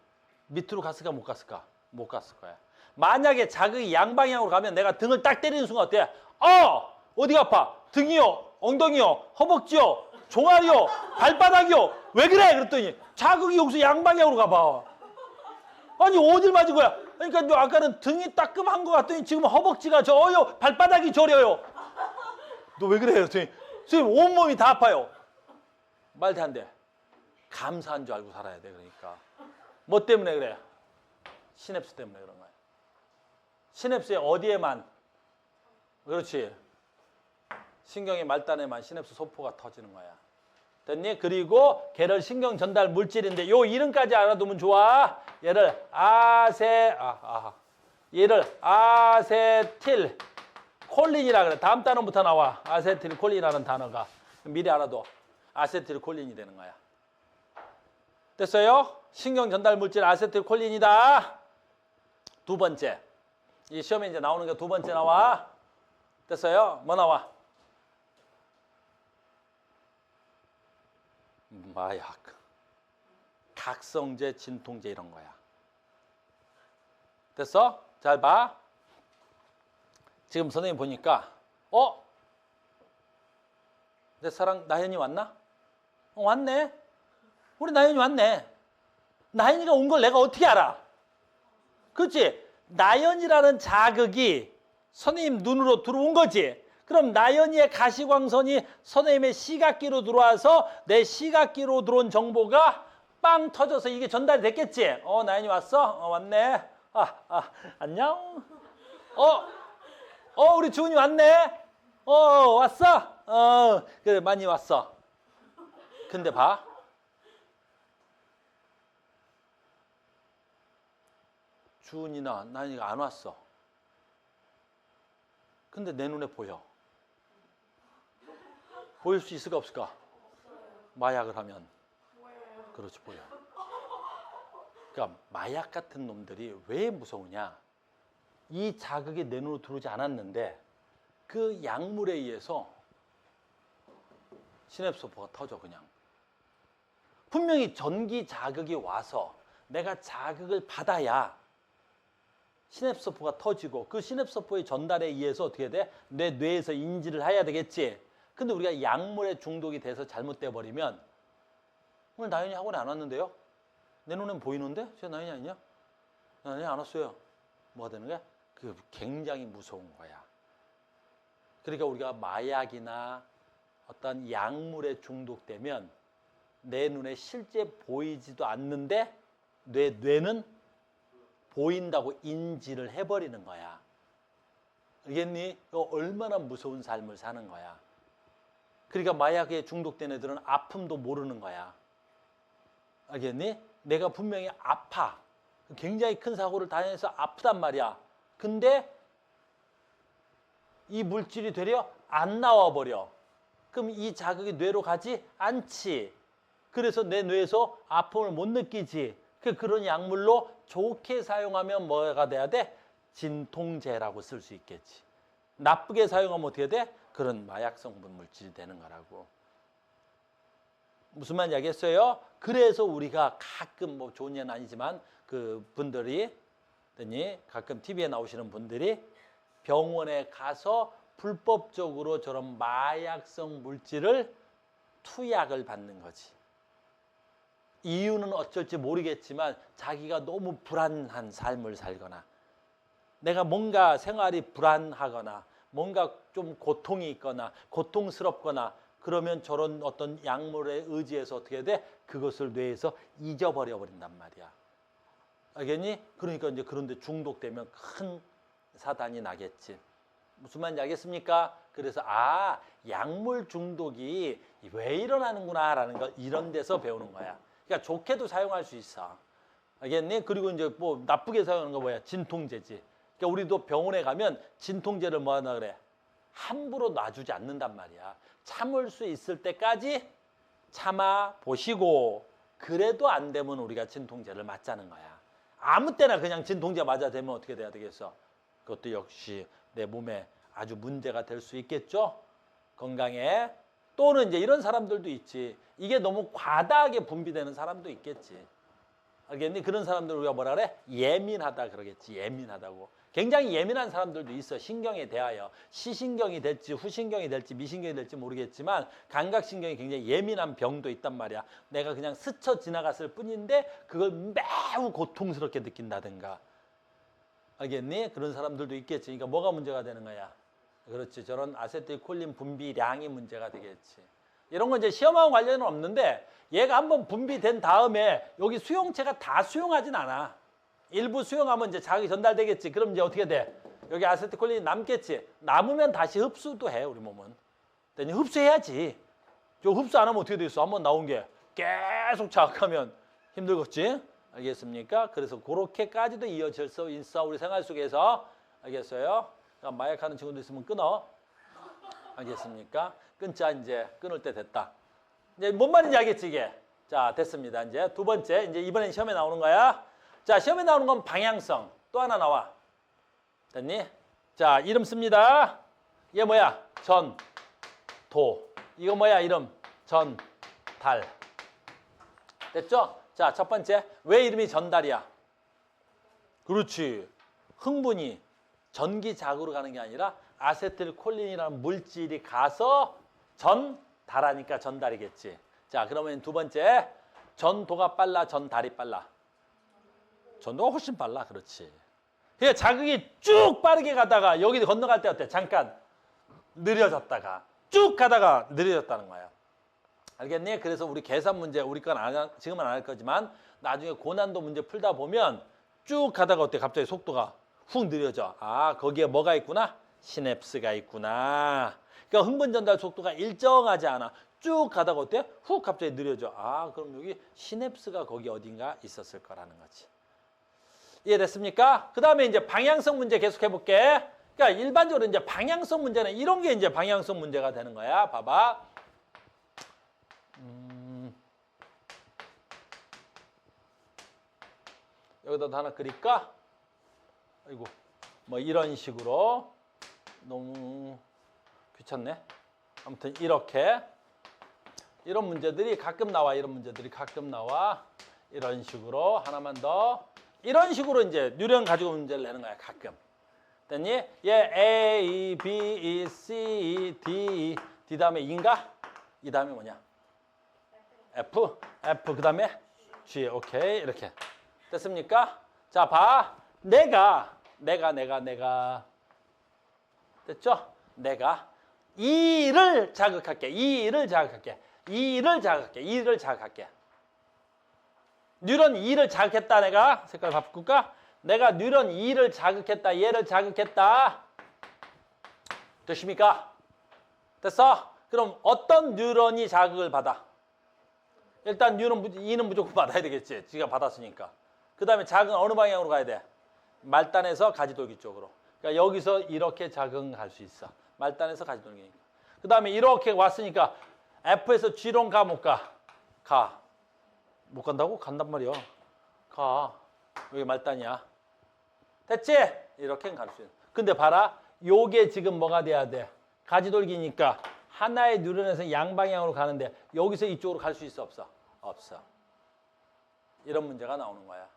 밑으로 갔을까 못 갔을까? 못 갔을 거야. 만약에 자극이 양방향으로 가면 내가 등을 딱 때리는 순간 어때? 어디가 아파? 등이요? 엉덩이요? 허벅지요? 종아리요? 발바닥이요? 왜 그래? 그랬더니 자극이 여기서 양방향으로 가봐. 아니 어딜 맞은 거야? 그러니까 너 아까는 등이 따끔한 것 같더니 지금 허벅지가 저어요. 발바닥이 저려요. 너 왜 그래? 그랬더니 선생님 온몸이 다 아파요. 말도 안 돼. 감사한 줄 알고 살아야 돼. 그러니까 뭐 때문에 그래? 시냅스 때문에 그런 거야. 시냅스의 어디에만? 그렇지. 신경의 말단에만 시냅스 소포가 터지는 거야. 됐니? 그리고 걔를 신경 전달 물질인데 요 이름까지 알아두면 좋아. 얘를 얘를 아세틸 콜린이라 그래. 다음 단어부터 나와. 아세틸 콜린이라는 단어가 미리 알아둬. 아세틸 콜린이 되는 거야. 됐어요? 신경 전달 물질 아세틸 콜린이다. 두 번째. 이 시험에 이제 나오는 게 두 번째 나와. 됐어요? 뭐 나와? 마약, 각성제, 진통제 이런 거야. 됐어? 잘 봐. 지금 선생님 보니까 내 사랑 나연이 왔나? 왔네. 우리 나연이 왔네. 나연이가 온 걸 내가 어떻게 알아? 그렇지? 나연이라는 자극이 선생님 눈으로 들어온 거지. 그럼 나연이의 가시광선이 선생님의 시각기로 들어와서 내 시각기로 들어온 정보가 빵 터져서 이게 전달이 됐겠지? 나연이 왔어? 왔네. 안녕. 우리 주은이 왔네. 왔어? 그래, 많이 왔어. 근데 봐. 주은이나 나연이가 안 왔어. 근데 내 눈에 보여. 보일 수 있을까 없을까? 마약을 하면. 그렇지, 보여. 그러니까 마약 같은 놈들이 왜 무서우냐? 이 자극이 내 눈으로 들어오지 않았는데 그 약물에 의해서 시냅소포가 터져 그냥. 분명히 전기 자극이 와서 내가 자극을 받아야 시냅소포가 터지고 그 시냅소포의 전달에 의해서 어떻게 돼? 내 뇌에서 인지를 해야 되겠지. 근데 우리가 약물에 중독이 돼서 잘못돼 버리면 오늘 나연이 학원에 안 왔는데요? 내 눈엔 보이는데? 저 나연이 아니냐? 나연이 안 왔어요. 뭐가 되는 거야? 그 굉장히 무서운 거야. 그러니까 우리가 마약이나 어떤 약물에 중독되면 내 눈에 실제 보이지도 않는데 뇌는 보인다고 인지를 해버리는 거야. 알겠니? 얼마나 무서운 삶을 사는 거야. 그러니까 마약에 중독된 애들은 아픔도 모르는 거야. 알겠니? 내가 분명히 아파. 굉장히 큰 사고를 당해서 아프단 말이야. 근데 이 물질이 되려 안 나와버려. 그럼 이 자극이 뇌로 가지 않지. 그래서 내 뇌에서 아픔을 못 느끼지. 그런 약물로 좋게 사용하면 뭐가 돼야 돼? 진통제라고 쓸 수 있겠지. 나쁘게 사용하면 어떻게 돼? 그런 마약 성분 물질이 되는 거라고. 무슨 말인지 알겠어요? 그래서 우리가 가끔 뭐 좋은 예는 아니지만 그 분들이 가끔 TV에 나오시는 분들이 병원에 가서 불법적으로 저런 마약성 물질을 투약을 받는 거지. 이유는 어쩔지 모르겠지만 자기가 너무 불안한 삶을 살거나 내가 뭔가 생활이 불안하거나 뭔가 좀 고통이 있거나 고통스럽거나 그러면 저런 어떤 약물에 의지해서 어떻게 돼? 그것을 뇌에서 잊어버려 버린단 말이야. 알겠니? 그러니까 이제 그런데 중독되면 큰 사단이 나겠지. 무슨 말인지 알겠습니까? 그래서 약물 중독이 왜 일어나는구나라는 걸 이런 데서 배우는 거야. 그러니까 좋게도 사용할 수 있어. 알겠니? 그리고 이제 뭐 나쁘게 사용하는 거 뭐야? 진통제지. 그러니까 우리도 병원에 가면 진통제를 뭐 하나 그래? 함부로 놔주지 않는단 말이야. 참을 수 있을 때까지 참아 보시고 그래도 안 되면 우리가 진통제를 맞자는 거야. 아무 때나 그냥 진통제 맞아 되면 어떻게 돼야 되겠어? 그것도 역시 내 몸에 아주 문제가 될 수 있겠죠? 건강에. 또는 이제 이런 사람들도 있지. 이게 너무 과다하게 분비되는 사람도 있겠지. 알겠니? 그런 사람들 우리가 뭐라 그래? 예민하다 그러겠지. 예민하다고. 굉장히 예민한 사람들도 있어. 신경에 대하여. 시신경이 될지 후신경이 될지 미신경이 될지 모르겠지만 감각신경이 굉장히 예민한 병도 있단 말이야. 내가 그냥 스쳐 지나갔을 뿐인데 그걸 매우 고통스럽게 느낀다든가. 알겠니? 그런 사람들도 있겠지. 그러니까 뭐가 문제가 되는 거야? 그렇지. 저런 아세틸콜린 분비량이 문제가 되겠지. 이런 건 이제 시험하고 관련은 없는데 얘가 한번 분비된 다음에 여기 수용체가 다 수용하진 않아. 일부 수용하면 이제 자극이 전달되겠지. 그럼 이제 어떻게 돼? 여기 아세틸콜린이 남겠지. 남으면 다시 흡수도 해, 우리 몸은. 흡수해야지. 저 흡수 안 하면 어떻게 되겠어? 한번 나온 게 계속 자극하면 힘들겠지? 알겠습니까? 그래서 그렇게까지도 이어질 수 있어, 우리 생활 속에서. 알겠어요? 마약하는 친구들 있으면 끊어. 알겠습니까? 끊자, 이제. 끊을 때 됐다. 이제 뭔 말인지 알겠지, 이게? 자, 됐습니다. 이제 두 번째. 이제 이번엔 시험에 나오는 거야. 자, 시험에 나오는 건 방향성. 또 하나 나와. 됐니? 자, 이름 씁니다. 얘 뭐야? 전, 도. 이거 뭐야? 이름? 전, 달. 됐죠? 자, 첫 번째. 왜 이름이 전달이야? 그렇지. 흥분이 전기 자극으로 가는 게 아니라 아세틸콜린이라는 물질이 가서 전달하니까 전달이겠지. 자, 그러면 두 번째. 전도가 빨라, 전달이 빨라? 전도가 훨씬 빨라. 그렇지. 그러니까 자극이 쭉 빠르게 가다가 여기 건너갈 때 어때? 잠깐 느려졌다가 쭉 가다가 느려졌다는 거야. 알겠니? 그래서 우리 계산 문제, 우리 건 지금은 안 할 거지만 나중에 고난도 문제 풀다 보면 쭉 가다가 어때? 갑자기 속도가 훅 느려져. 아, 거기에 뭐가 있구나? 시냅스가 있구나. 그러니까 흥분 전달 속도가 일정하지 않아. 쭉 가다가 어때? 훅 갑자기 느려져. 아, 그럼 여기 시냅스가 거기 어딘가 있었을 거라는 거지. 이해됐습니까? 그 다음에 이제 방향성 문제 계속 해볼게. 그러니까 일반적으로 이제 방향성 문제는 이런 게 이제 방향성 문제가 되는 거야. 봐봐. 여기다 하나 그릴까? 아이고, 뭐 이런 식으로. 너무 귀찮네. 아무튼 이렇게. 이런 문제들이 가끔 나와. 이런 문제들이 가끔 나와. 이런 식으로 하나만 더. 이런 식으로 이제 뉴런 가지고 문제를 내는 거야. 가끔. 됐니? 얘 A, B, C, D. D 다음에 E인가? 이 다음에 뭐냐? F. F 그 다음에 G. 오케이. 이렇게. 됐습니까? 자, 봐. 내가. 됐죠? 내가 E를 자극할게. E를 자극할게. 뉴런 E를 자극했다. 내가 색깔 바꿀까? 내가 뉴런 E를 자극했다. 얘를 자극했다. 됐습니까? 됐어? 그럼 어떤 뉴런이 자극을 받아? 일단 E는 무조건 받아야 되겠지. 지가 받았으니까. 그 다음에 자극은 어느 방향으로 가야 돼? 말단에서 가지돌기 쪽으로. 그러니까 여기서 이렇게 자극할 수 있어. 말단에서 가지돌기니까. 그 다음에 이렇게 왔으니까 F에서 G로 가, 못 가? 가. 못 간다고? 간단 말이야. 가. 여기 말단이야. 됐지? 이렇게는 갈 수 있어. 근데 봐라. 요게 지금 뭐가 돼야 돼? 가지돌기니까 하나의 뉴런에서 양방향으로 가는데 여기서 이쪽으로 갈 수 있어, 없어? 없어. 이런 문제가 나오는 거야.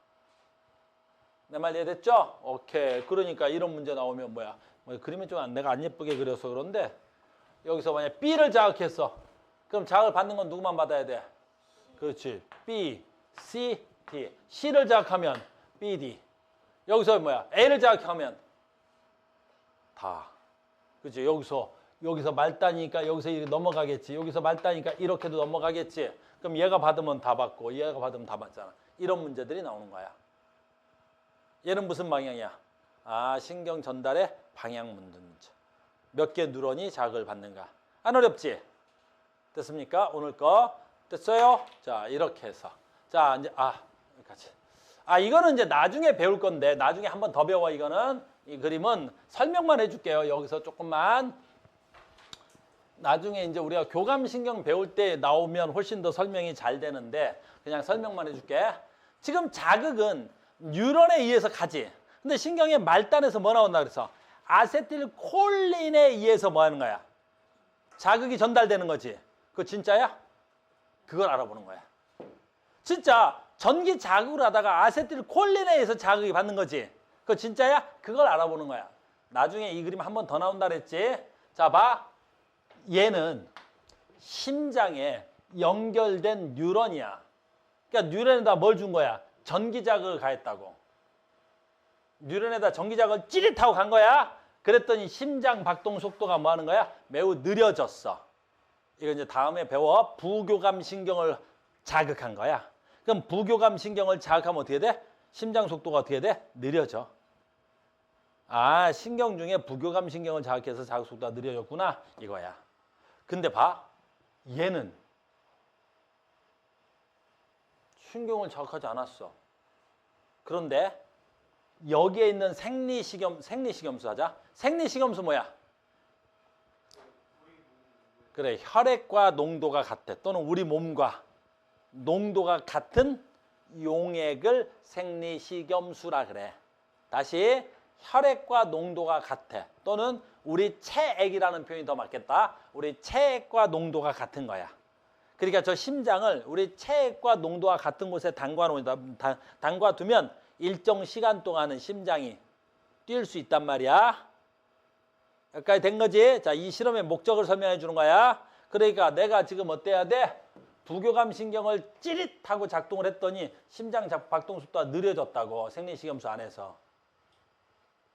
내 말 이해됐죠? 오케이. 그러니까 이런 문제 나오면 뭐야? 뭐 그림이 좀 내가 안 예쁘게 그려서 그런데 여기서 만약 B를 자극했어. 그럼 자극을 받는 건 누구만 받아야 돼? 그렇지. B, C, D. C를 자극하면 B, D. 여기서 뭐야? A를 자극하면 다. 그렇지. 여기서 말단이니까 여기서 이렇게 넘어가겠지. 여기서 말단이니까 이렇게도 넘어가겠지. 그럼 얘가 받으면 다 받고 얘가 받으면 다 받잖아. 이런 문제들이 나오는 거야. 얘는 무슨 방향이야? 아, 신경 전달의 방향 문제. 몇 개 뉴런이 자극을 받는가? 안 어렵지? 됐습니까? 오늘 거 됐어요? 자, 이렇게 해서 자, 이제 여기까지. 이거는 이제 나중에 배울 건데 나중에 한 번 더 배워. 이거는 이 그림은 설명만 해줄게요. 여기서 조금만. 나중에 이제 우리가 교감신경 배울 때 나오면 훨씬 더 설명이 잘 되는데 그냥 설명만 해줄게. 지금 자극은 뉴런에 의해서 가지. 근데 신경의 말단에서 뭐 나온다 그래서 아세틸콜린에 의해서 뭐 하는 거야? 자극이 전달되는 거지. 그거 진짜야? 그걸 알아보는 거야. 진짜 전기 자극을 하다가 아세틸콜린에 의해서 자극이 받는 거지. 그거 진짜야? 그걸 알아보는 거야. 나중에 이 그림 한 번 더 나온다 그랬지. 자, 봐. 얘는 심장에 연결된 뉴런이야. 그러니까 뉴런에다 뭘 준 거야? 전기 자극을 가했다고. 뉴런에다 전기 자극을 찌릿하고 간 거야. 그랬더니 심장 박동 속도가 뭐 하는 거야? 매우 느려졌어. 이거 이제 다음에 배워. 부교감 신경을 자극한 거야. 그럼 부교감 신경을 자극하면 어떻게 돼? 심장 속도가 어떻게 돼? 느려져. 신경 중에 부교감 신경을 자극해서 자극 속도가 느려졌구나. 이거야. 근데 봐. 얘는 신경을 자극하지 않았어. 그런데 여기에 있는 생리식염수 하자. 생리식염수 뭐야? 그래, 혈액과 농도가 같아. 또는 우리 몸과 농도가 같은 용액을 생리식염수라 그래. 다시 혈액과 농도가 같아. 또는 우리 체액이라는 표현이 더 맞겠다. 우리 체액과 농도가 같은 거야. 그러니까 저 심장을 우리 체액과 농도가 같은 곳에 담가두면 일정 시간 동안은 심장이 뛸 수 있단 말이야. 여기까지 된 거지? 자, 이 실험의 목적을 설명해 주는 거야. 그러니까 내가 지금 어때야 돼? 부교감 신경을 찌릿하고 작동을 했더니 심장 박동 속도가 느려졌다고, 생리식염수 안에서.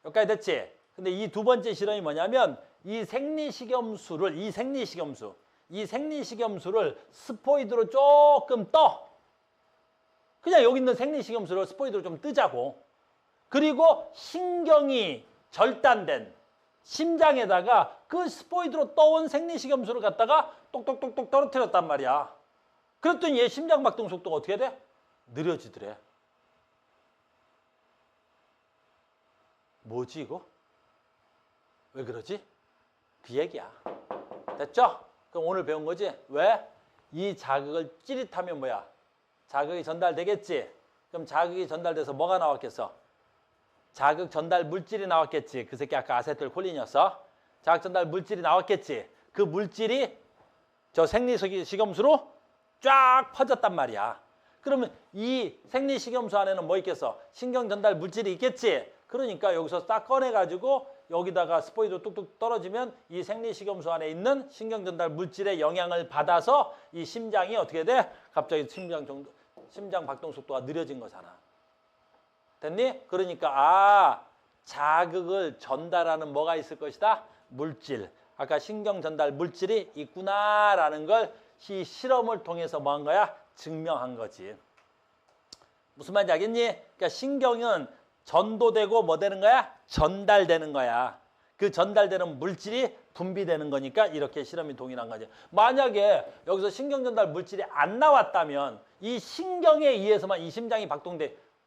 여기까지 됐지? 근데 이 두 번째 실험이 뭐냐면 이 생리식염수를 스포이드로 조금 떠. 그냥 여기 있는 생리식염수를 스포이드로 좀 뜨자고. 그리고 신경이 절단된 심장에다가 그 스포이드로 떠온 생리식염수를 갖다가 똑똑똑똑 떨어뜨렸단 말이야. 그랬더니 얘 심장 박동 속도가 어떻게 돼? 느려지더래. 뭐지 이거? 왜 그러지? 그 얘기야. 됐죠? 그럼 오늘 배운 거지? 왜? 이 자극을 찌릿하면 뭐야? 자극이 전달되겠지? 그럼 자극이 전달돼서 뭐가 나왔겠어? 자극 전달 물질이 나왔겠지. 그 새끼 아까 아세틸콜린이었어. 자극 전달 물질이 나왔겠지. 그 물질이 저 생리식염수로 쫙 퍼졌단 말이야. 그러면 이 생리식염수 안에는 뭐 있겠어? 신경 전달 물질이 있겠지. 그러니까 여기서 딱 꺼내가지고 여기다가 스포이드 뚝뚝 떨어지면 이 생리식염수 안에 있는 신경 전달 물질의 영향을 받아서 이 심장이 어떻게 돼? 갑자기 심장 박동 속도가 느려진 거잖아. 됐니? 그러니까 자극을 전달하는 뭐가 있을 것이다? 물질. 아까 신경 전달 물질이 있구나라는 걸 이 실험을 통해서 뭐 한 거야? 증명한 거지. 무슨 말인지 알겠니? 그러니까 신경은 전도되고 뭐 되는 거야? 전달되는 거야. 그 전달되는 물질이 분비되는 거니까 이렇게 실험이 동일한 거지. 만약에 여기서 신경 전달 물질이 안 나왔다면 이 신경에 의해서만 이 심장이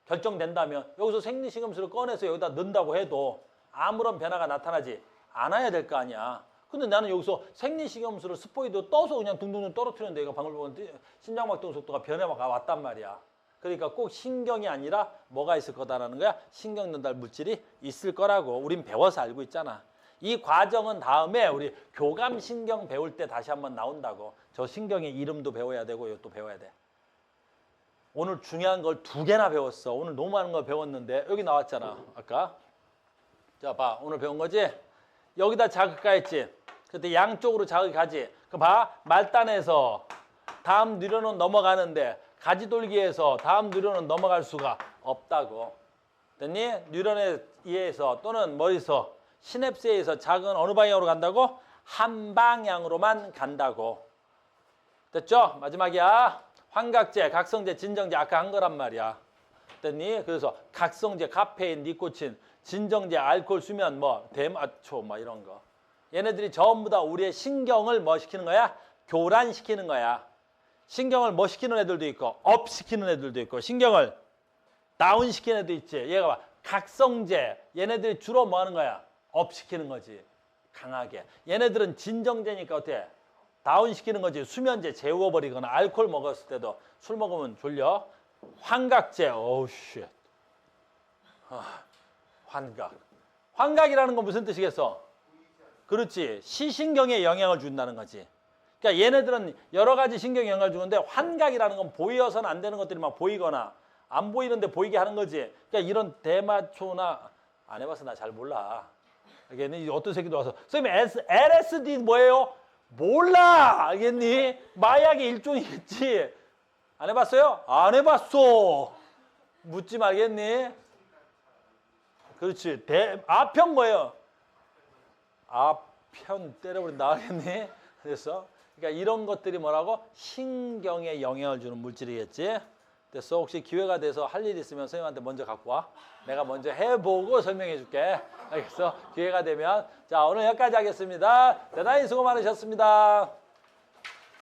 결정된다면 여기서 생리식염수를 꺼내서 여기다 넣는다고 해도 아무런 변화가 나타나지 않아야 될 거 아니야. 근데 나는 여기서 생리식염수를 스포이드 떠서 그냥 둥둥둥 떨어뜨렸는데 얘가 방금 보면 심장박동 속도가 변화가 왔단 말이야. 그러니까 꼭 신경이 아니라 뭐가 있을 거다라는 거야? 신경 전달 물질이 있을 거라고 우린 배워서 알고 있잖아. 이 과정은 다음에 우리 교감신경 배울 때 다시 한번 나온다고. 저 신경의 이름도 배워야 되고 이것도 배워야 돼. 오늘 중요한 걸 2개나 배웠어. 오늘 너무 많은 걸 배웠는데 여기 나왔잖아. 아까. 자, 봐. 오늘 배운 거지? 여기다 자극 가했지? 그때 양쪽으로 자극이 가지? 그 봐. 말단에서 다음 뉴런은 넘어가는데 가지돌기에서 다음 뉴런은 넘어갈 수가 없다고. 됐니? 뉴런에 의해서 또는 뭐에서 시냅스에 의해서 자극은 어느 방향으로 간다고? 한 방향으로만 간다고. 됐죠? 마지막이야. 환각제, 각성제, 진정제 아까 한 거란 말이야. 됐니? 그래서 각성제, 카페인, 니코틴, 진정제, 알코올, 수면, 뭐 대마초 뭐 이런 거. 얘네들이 전부 다 우리의 신경을 뭐 시키는 거야? 교란시키는 거야. 신경을 뭐 시키는 애들도 있고 업 시키는 애들도 있고 신경을 다운 시키는 애도 있지. 얘가 봐. 각성제. 얘네들이 주로 뭐 하는 거야? 업 시키는 거지. 강하게. 얘네들은 진정제니까 어때? 다운 시키는 거지. 수면제 재워버리거나 알코올 먹었을 때도 술 먹으면 졸려. 환각제. 오우 쉣. 환각. 환각이라는 건 무슨 뜻이겠어? 그렇지. 시신경에 영향을 준다는 거지. 그러니까 얘네들은 여러 가지 신경에 영향을 주는데 환각이라는 건 보여서는 안 되는 것들이 막 보이거나 안 보이는데 보이게 하는 거지. 그러니까 이런 대마초나 안 해봐서 나 잘 몰라. 알겠니? 어떤 새끼도 와서 선생님 LSD 뭐예요? 몰라. 알겠니? 마약의 일종이겠지. 안 해봤어요? 안 해봤어. 묻지 말겠니? 그렇지. 아편 뭐예요? 아편 때려버린다. 알겠니? 그래서 그러니까 이런 것들이 뭐라고? 신경에 영향을 주는 물질이겠지. 됐어? 혹시 기회가 돼서 할 일 있으면 선생님한테 먼저 갖고 와. 내가 먼저 해보고 설명해 줄게. 알겠어? 기회가 되면. 자, 오늘 여기까지 하겠습니다. 대단히 수고 많으셨습니다.